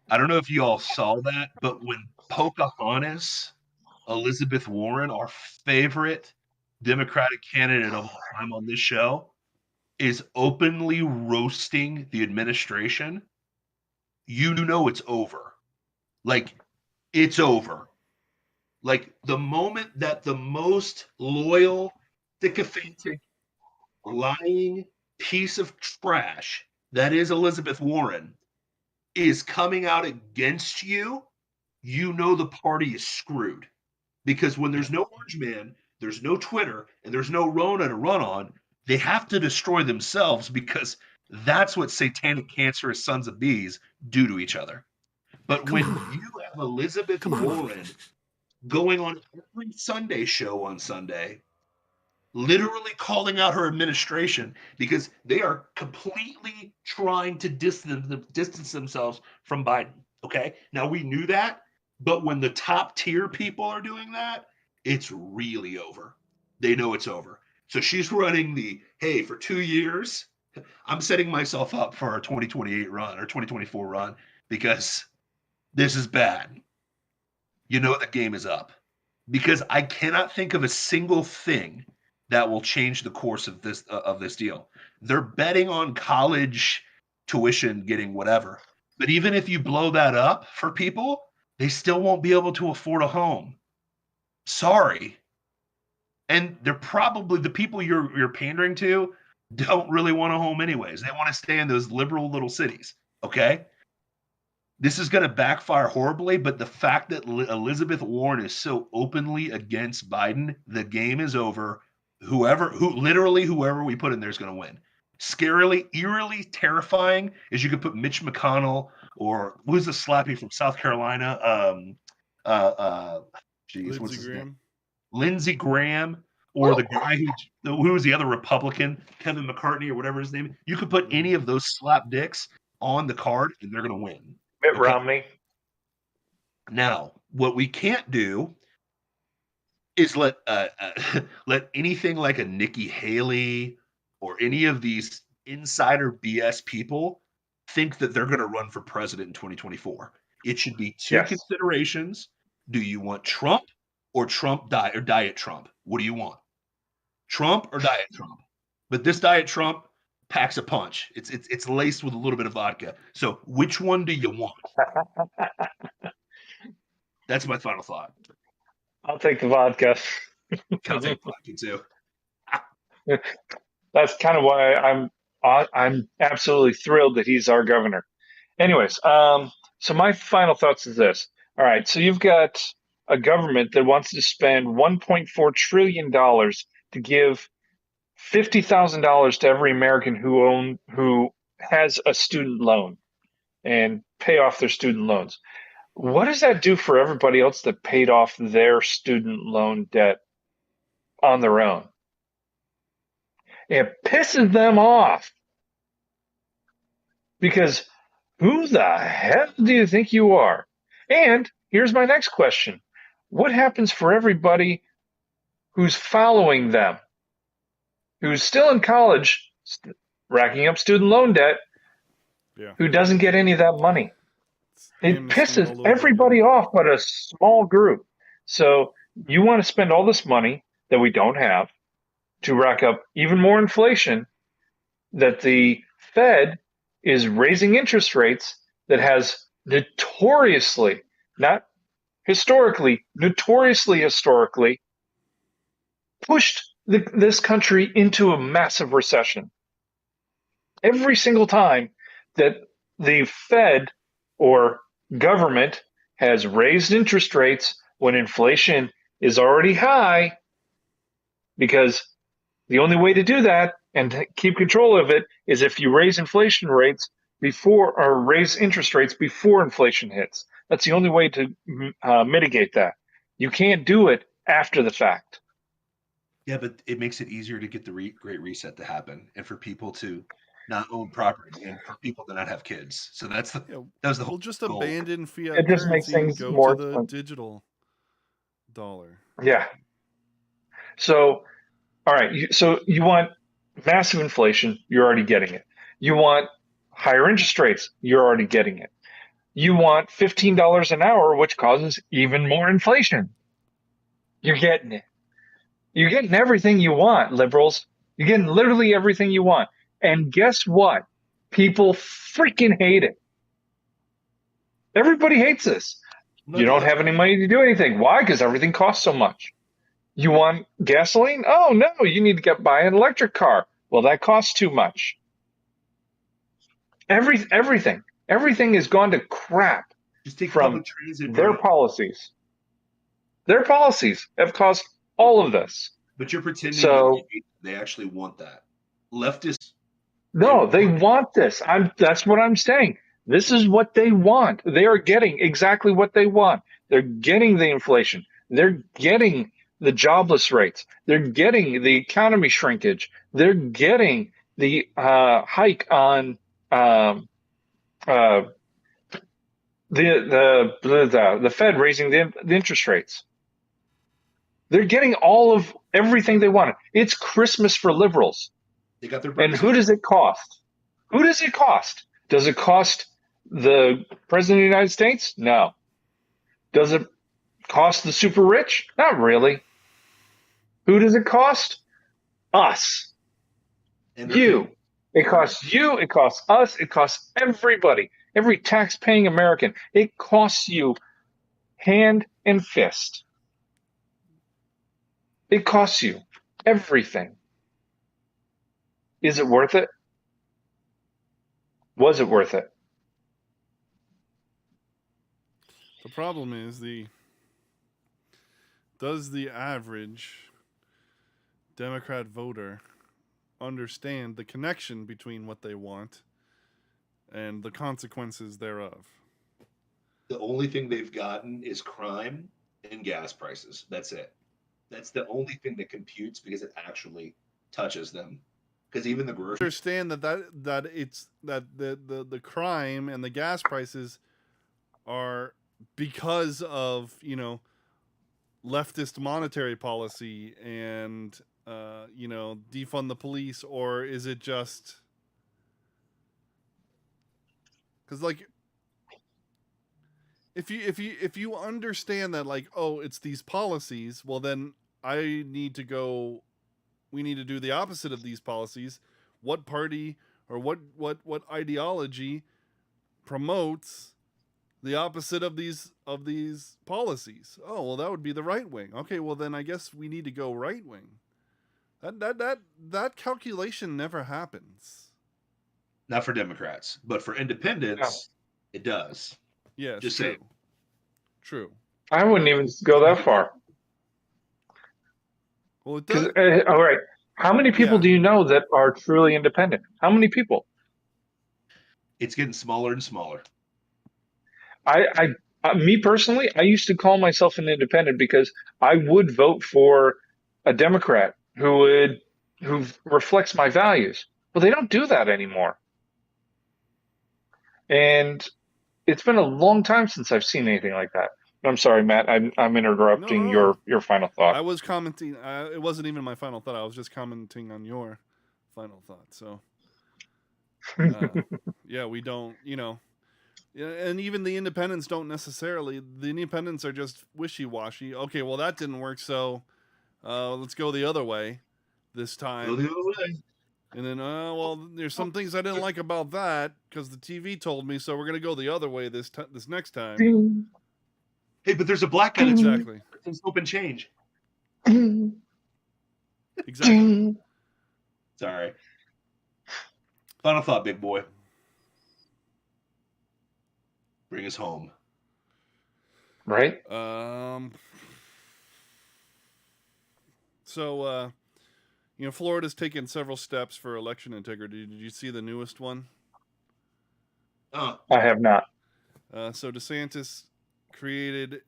I don't know if you all saw that, but when Pocahontas, Elizabeth Warren, our favorite Democratic candidate of all time on this show, is openly roasting the administration, you know it's over. Like, it's over. Like, the moment that the most loyal, sycophantic, lying piece of trash that is Elizabeth Warren is coming out against you, you know the party is screwed. Because when there's no Orange Man, there's no Twitter, and there's no Rona to run on, they have to destroy themselves, because that's what satanic, cancerous sons of bees do to each other. But when you have Elizabeth Warren going on every Sunday show on Sunday, literally calling out her administration because they are completely trying to distance themselves from Biden. Okay. Now we knew that, but when the top tier people are doing that, it's really over. They know it's over. So she's running hey, for 2 years, I'm setting myself up for a 2028 run or 2024 run because this is bad. You know the game is up because I cannot think of a single thing that will change the course of this deal. They're betting on college tuition getting whatever. But even if you blow that up for people, they still won't be able to afford a home. Sorry. And they're probably the people you're pandering to don't really want a home anyways. They want to stay in those liberal little cities. Okay. This is going to backfire horribly, but the fact that Elizabeth Warren is so openly against Biden, the game is over. Whoever we put in there is going to win. Scarily, eerily terrifying is you could put Mitch McConnell or who's the slappy from South Carolina? Lindsey Graham, or the guy who was the other Republican, Kevin McCartney or whatever his name. You could put any of those slap dicks on the card, and they're going to win. Mitt Romney. Now, what we can't do is let anything like a Nikki Haley or any of these insider BS people think that they're going to run for president in 2024. It should be two considerations. Do you want Trump or Diet Trump? What do you want? Trump or Diet Trump? But this Diet Trump packs a punch. It's laced with a little bit of vodka. So which one do you want? That's my final thought. I'll take the vodka. I'll take vodka too. That's kind of why I'm absolutely thrilled that he's our governor. Anyways, so my final thoughts is this. All right, so you've got a government that wants to spend $1.4 trillion to give $50,000 to every American who has a student loan and pay off their student loans. What does that do for everybody else that paid off their student loan debt on their own? It pisses them off because who the hell do you think you are? And here's my next question. What happens for everybody who's following them, who's still in college, racking up student loan debt, who doesn't get any of that money? It pisses everybody off but a small group. So you want to spend all this money that we don't have to rack up even more inflation, that the Fed is raising interest rates that has notoriously, not historically, notoriously historically pushed this country into a massive recession. Every single time that the Fed or government has raised interest rates when inflation is already high, because the only way to do that and to keep control of it is if you raise inflation rates before, or raise interest rates before inflation hits. That's the only way to mitigate that. You can't do it after the fact. Yeah, but it makes it easier to get the Great Reset to happen, and for people to not own property, and for people to not have kids. So that was the whole. We'll just goal. Abandon fiat it just makes currency and things go more to the expensive. digital dollar. Yeah. So, all right. So you want massive inflation? You're already getting it. You want higher interest rates? You're already getting it. You want $15 an hour, which causes even more inflation. You're getting it. You're getting everything you want, liberals. You're getting literally everything you want. And guess what? People freaking hate it. Everybody hates this. You don't have any money to do anything. Why? Because everything costs so much. You want gasoline? Oh, no, you need to buy an electric car. Well, that costs too much. Everything has gone to crap from their policies. Their policies have caused all of this. But you're pretending that they actually want that. Leftists. No, they want this. That's what I'm saying. This is what they want. They are getting exactly what they want. They're getting the inflation. They're getting the jobless rates. They're getting the economy shrinkage. They're getting the hike on uh, the Fed raising the interest rates. They're getting all of everything they wanted. It's Christmas for liberals. They got their And burgers. who does it cost? Who does it cost? Does it cost the President of the United States? No. Does it cost the super rich? Not really. Who does it cost? Us. And You. It costs you. It costs us. It costs everybody. Every tax-paying American. It costs you hand and fist. It costs you everything. Is it worth it? Was it worth it? The problem is does the average Democrat voter understand the connection between what they want and the consequences thereof? The only thing they've gotten is crime and gas prices. That's it. That's the only thing that computes because it actually touches them. Because even the grocery Understand that it's that the crime and the gas prices are because of, you know, leftist monetary policy and you know, defund the police, or is it just because, like, if you understand that, like, oh, it's these policies, well, then we need to do the opposite of these policies. What party or what ideology promotes the opposite of these policies? Oh, well, that would be the right wing. Okay, well, then I guess we need to go right wing. That calculation never happens. not for Democrats, but for independents, it does. Yes, Just true. saying. True. I wouldn't even go that far. Well, it does. All right. How many people Yeah. do you know that are truly independent? How many people? It's getting smaller and smaller. Me personally, I used to call myself an independent because I would vote for a Democrat who reflects my values. Well, they don't do that anymore. And it's been a long time since I've seen anything like that. I'm sorry, Matt. I'm interrupting No. your final thought. I was commenting. It wasn't even my final thought. I was just commenting on your final thought. So, yeah, we don't, you know, and even the independents don't necessarily. The independents are just wishy-washy. Okay, well, that didn't work, so let's go the other way this time. Go the other way. And then, well, there's some things I didn't like about that because the TV told me, so we're gonna go the other way this next time. Ding, Hey, but there's a black guy that's Exactly. things open change. ding, Exactly. ding. Sorry. Final thought, big boy. Bring us home. Right? So, you know, Florida's taken several steps for election integrity. Did you see the newest one? I have not. So DeSantis created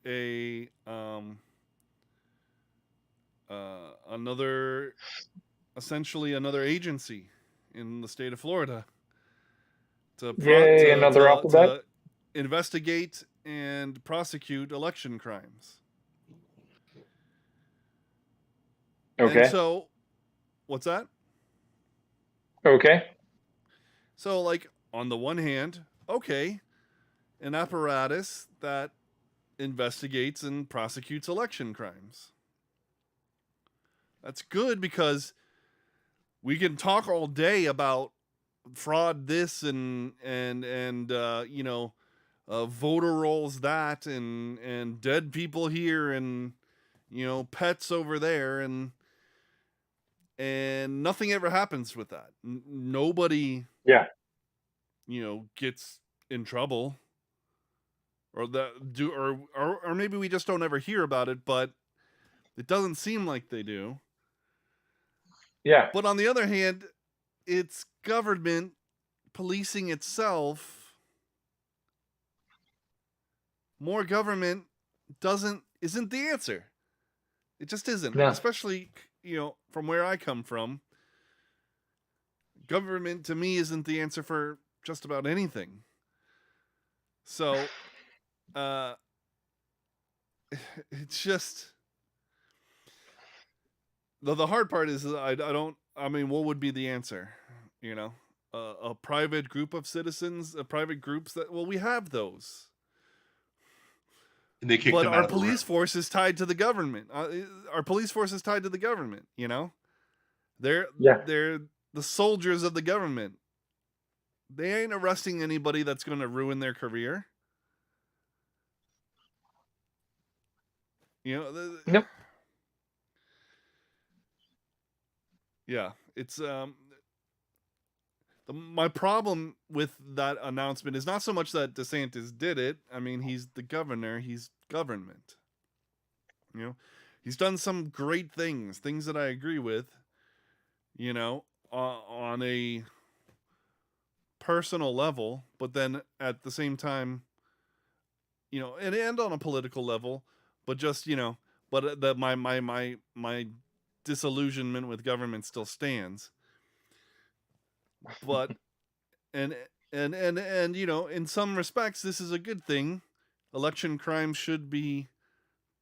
essentially another agency in the state of Florida to Another alphabet. to investigate and prosecute election crimes. Okay. And so, what's that? Okay. So, like, on the one hand, okay, an apparatus that investigates and prosecutes election crimes. That's good because we can talk all day about fraud this and you know, voter rolls that and dead people here and, you know, pets over there and nothing ever happens with that. Nobody, Yeah. you know, gets in trouble, or or maybe we just don't ever hear about it, but it doesn't seem like they do. Yeah. But on the other hand, it's government policing itself. More government isn't the answer. It just isn't. Yeah. Especially, from where I come from, government to me isn't the answer for just about anything. So, it's just the hard part is I don't. I mean, what would be the answer? A private group of citizens, private groups we have those. And they kicked But them our out of the police room. force is tied to the government. Our police force is tied to the government. They're the soldiers of the government. They ain't arresting anybody that's going to ruin their career. Nope. Yeah, it's my problem with that announcement is not so much that DeSantis did it. I mean, he's the governor, he's government. He's done some great things that I agree with, on a personal level, but then at the same time, and on a political level, but just, but that my disillusionment with government still stands. But and in some respects this is a good thing. Election crimes should be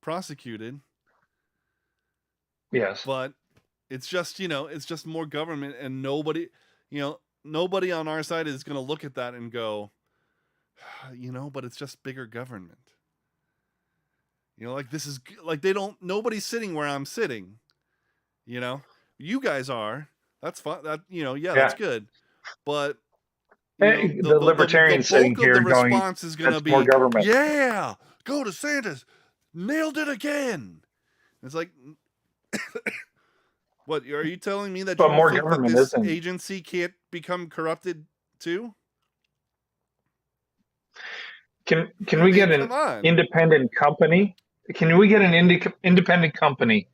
prosecuted. Yes. But it's just, it's just more government, and nobody on our side is going to look at that and go, but it's just bigger government. Like this is like nobody's sitting where I'm sitting. You guys are. That's fine. That's good. But the libertarian sitting here the going, response is going to be more government. Yeah, go to DeSantis, nailed it again. It's like, what are you telling me that But you more think government that this isn't. agency can't become corrupted too? Can we get an independent company? Can we get an independent company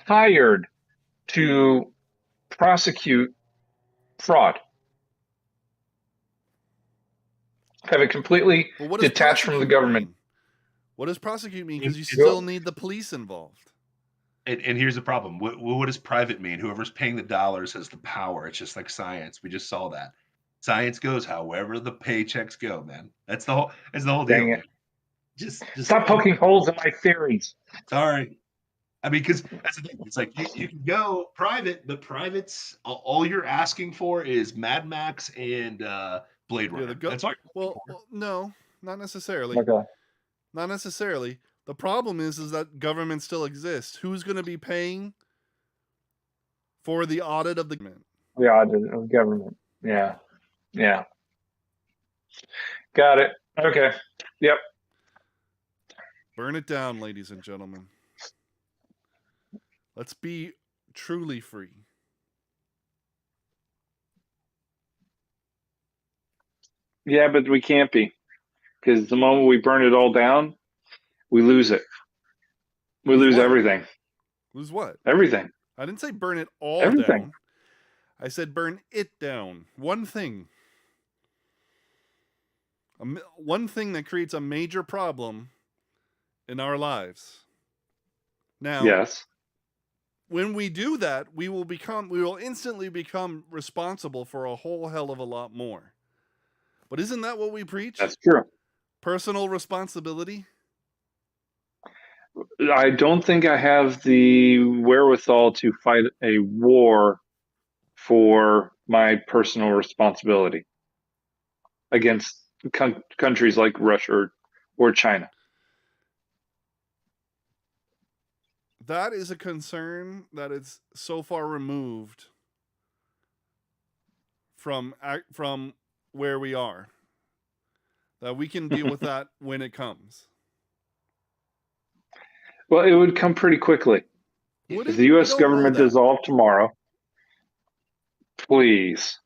hired to prosecute fraud? Have it completely detached from the government. Mean? What does prosecute mean? Because you still need the police involved. And here's the problem. What does private mean? Whoever's paying the dollars has the power. It's just like science. We just saw that. Science goes however the paychecks go, man. That's the whole deal. Dang it. Just stop poking holes in my theories. Sorry. I mean, because that's the thing. It's like you can go private, but privates, all you're asking for is Mad Max and Blade Runner. That's all. Well, no, not necessarily. Okay. Not necessarily. The problem is that government still exists. Who's going to be paying for the audit of the government? The audit of government. Yeah. Yeah. Got it. Okay. Yep. Burn it down, ladies and gentlemen. Let's be truly free. Yeah, but we can't be. Because the moment we burn it all down, we lose it. We lose everything. Lose what? Everything. I didn't say burn it all down. I said burn it down. One thing. One thing that creates a major problem in our lives. Now, yes. When we do that, we will instantly become responsible for a whole hell of a lot more. But isn't that what we preach? That's true. Personal responsibility? I don't think I have the wherewithal to fight a war for my personal responsibility against countries like Russia or China. That is a concern that is so far removed from where we are that we can deal with that when it comes. Well, it would come pretty quickly. If the U.S. government dissolved tomorrow, please.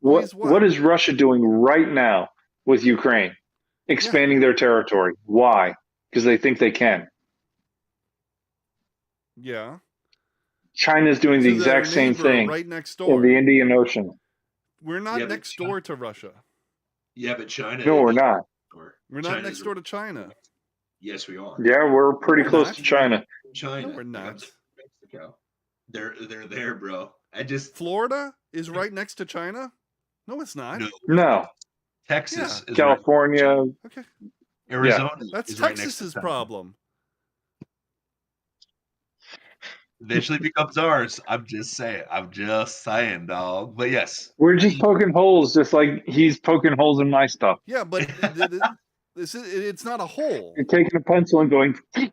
What is Russia doing right now with Ukraine? Expanding their territory. Why? Because they think they can. Yeah. China's doing the exact same thing right next door in the Indian Ocean. We're not next door to Russia. Yeah, but China. No, we're not. We're not next door to China. Yes, we are. Yeah, we're pretty We're close not. to China. China. No, we're not. Mexico. They're there, bro. I just Florida is right next to China? No, it's not. no. No, Texas is right. California. Okay. Arizona That's is right next to Texas's China. problem. Eventually becomes ours. I'm just saying, dog. But yes, We're just poking holes, just like he's poking holes in my stuff. Yeah, but it's not a hole. You're taking a pencil and going, it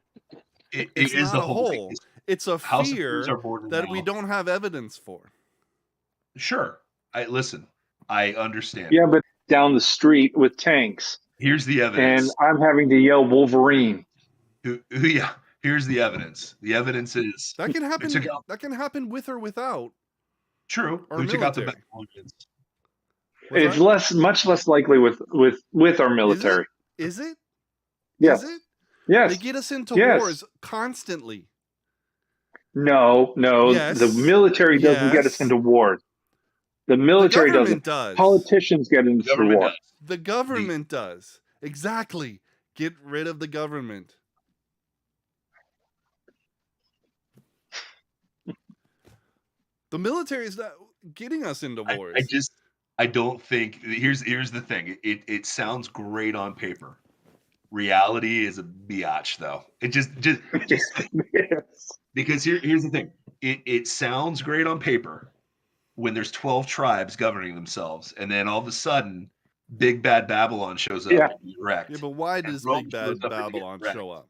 It's is not the a whole hole. thing. It's a House of Blues fear are born that we now. don't have evidence for. Sure. I understand. yeah, but down the street with tanks, Here's the and evidence. I'm having to yell Wolverine. Yeah. Here's the evidence. The evidence is That can happen. took out- That can happen with or without. true. Our We took out the military. Babylonians. What's It's that? much less likely with our military. Is it? Yes. Is it? Yes. They get us into Yes. wars constantly. No. Yes. The military doesn't get us Yes. into wars. The The military government doesn't. does. Politicians get into the Government war. does. The government does. Exactly. Get rid of the government. The military is not getting us into wars. I don't think here's the thing. It sounds great on paper. Reality is a biatch, though. It just Yes. because here's the thing. It sounds great on paper when there's 12 tribes governing themselves, and then all of a sudden, Big Bad Babylon shows up Yeah. and you wrecked. Yeah, but why And does Rome Big Bad shows up and you get Babylon wrecked. show up?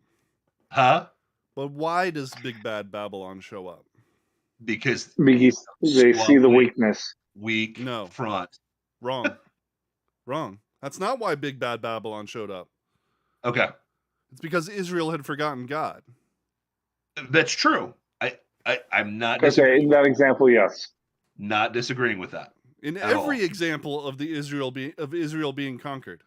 Huh? But why does Big Bad Babylon show up? Because Because they see the Slowly. weakness. weak No. front. Wrong. Wrong. That's not why Big Bad Babylon showed up. Okay. It's because Israel had forgotten God. That's true. I'm not Okay, disagreeing, in that example, yes. not disagreeing with that. In At every all. example of Israel being conquered.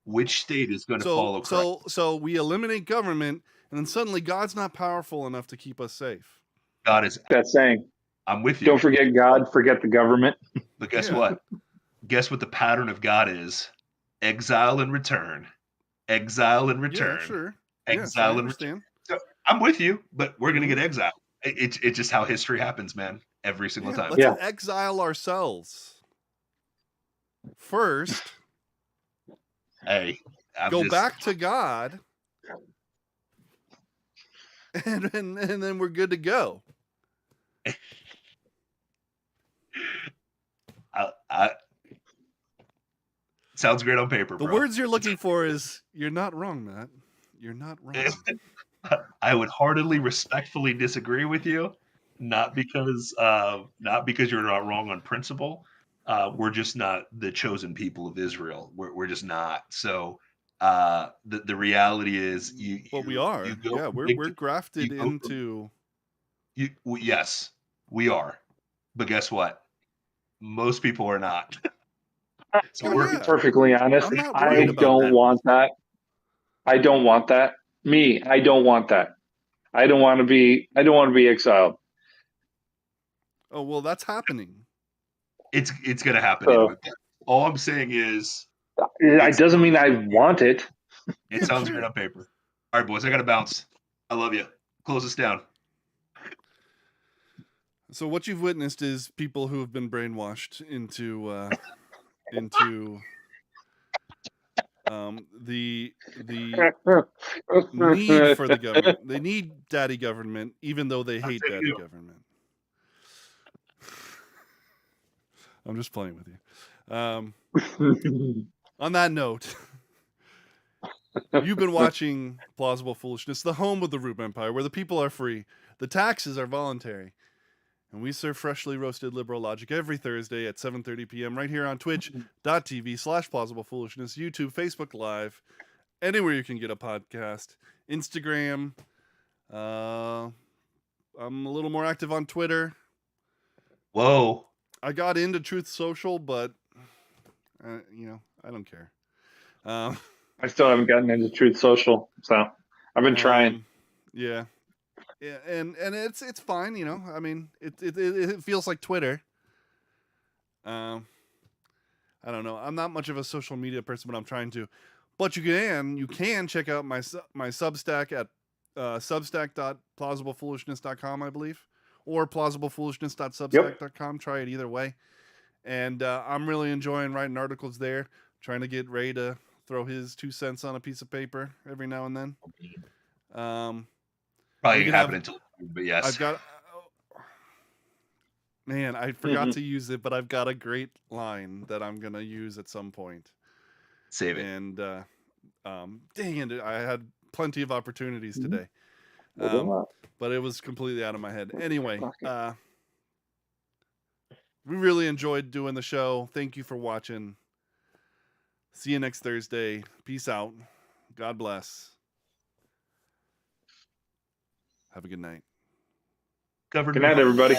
Which state is going to follow Christ? So we eliminate government, and then suddenly God's not powerful enough to keep us safe. God is. That saying. I'm with you. Don't forget God, forget the government. But guess Yeah. what? Guess what the pattern of God is? Exile and return. Exile and return. Yeah, sure. Yes, I Exile and return. understand. So I'm with you, but we're going to get exiled. It's just how history happens, man. Every single time. Let's Yeah. exile ourselves. First, Hey, I'm go just- back to God, and then we're good to go. I sounds great on paper, The bro. words you're looking for is, you're not wrong, Matt. You're not wrong. I would heartily, respectfully disagree with you, not because you're not wrong on principle. We're just not the chosen people of Israel. We're just not. So the reality is, Well, we are. you go Yeah, from we're big- grafted you go from- into. yes, we are. But guess what? Most people are not. So Oh, we're yeah. Perfectly honest, I'm not I worried about don't that. want that. I don't want that. I don't want that. I don't want to be exiled. Oh well, that's happening. it's gonna happen So- anyway. All I'm saying is It doesn't mean I want it. it Yeah, sounds sure. great on paper. All right, boys, I gotta bounce. I love you. Close us down. So what you've witnessed is people who have been brainwashed into the need for the government. They need daddy government, even though they hate daddy government. I'm just playing with you. On that note, you've been watching Plausible Foolishness, the home of the Rube Empire, where the people are free, the taxes are voluntary, and we serve freshly roasted liberal logic every Thursday at 7:30 p.m. right here on twitch.tv/plausiblepoolishness, YouTube, Facebook Live, anywhere you can get a podcast, Instagram. I'm a little more active on Twitter. Whoa. I got into Truth Social, but I don't care. I still haven't gotten into Truth Social, so I've been trying. Yeah, and it's fine. I mean, it feels like Twitter. I don't know. I'm not much of a social media person, but I'm trying to. But you can check out my Substack at substack.plausiblepoolishness.com, I believe, or plausiblepoolishness.substack.com. Try it either way. And I'm really enjoying writing articles there, trying to get Ray to throw his 2 cents on a piece of paper every now and then. Probably ain't happening until, but yes. I've got, man, I forgot to use it, but I've got a great line that I'm going to use at some point. Save it. And dang it, I had plenty of opportunities today. But it was completely out of my head. Anyway, we really enjoyed doing the show. Thank you for watching. See you next Thursday. Peace out. God bless. Have a good night. Good night, everybody.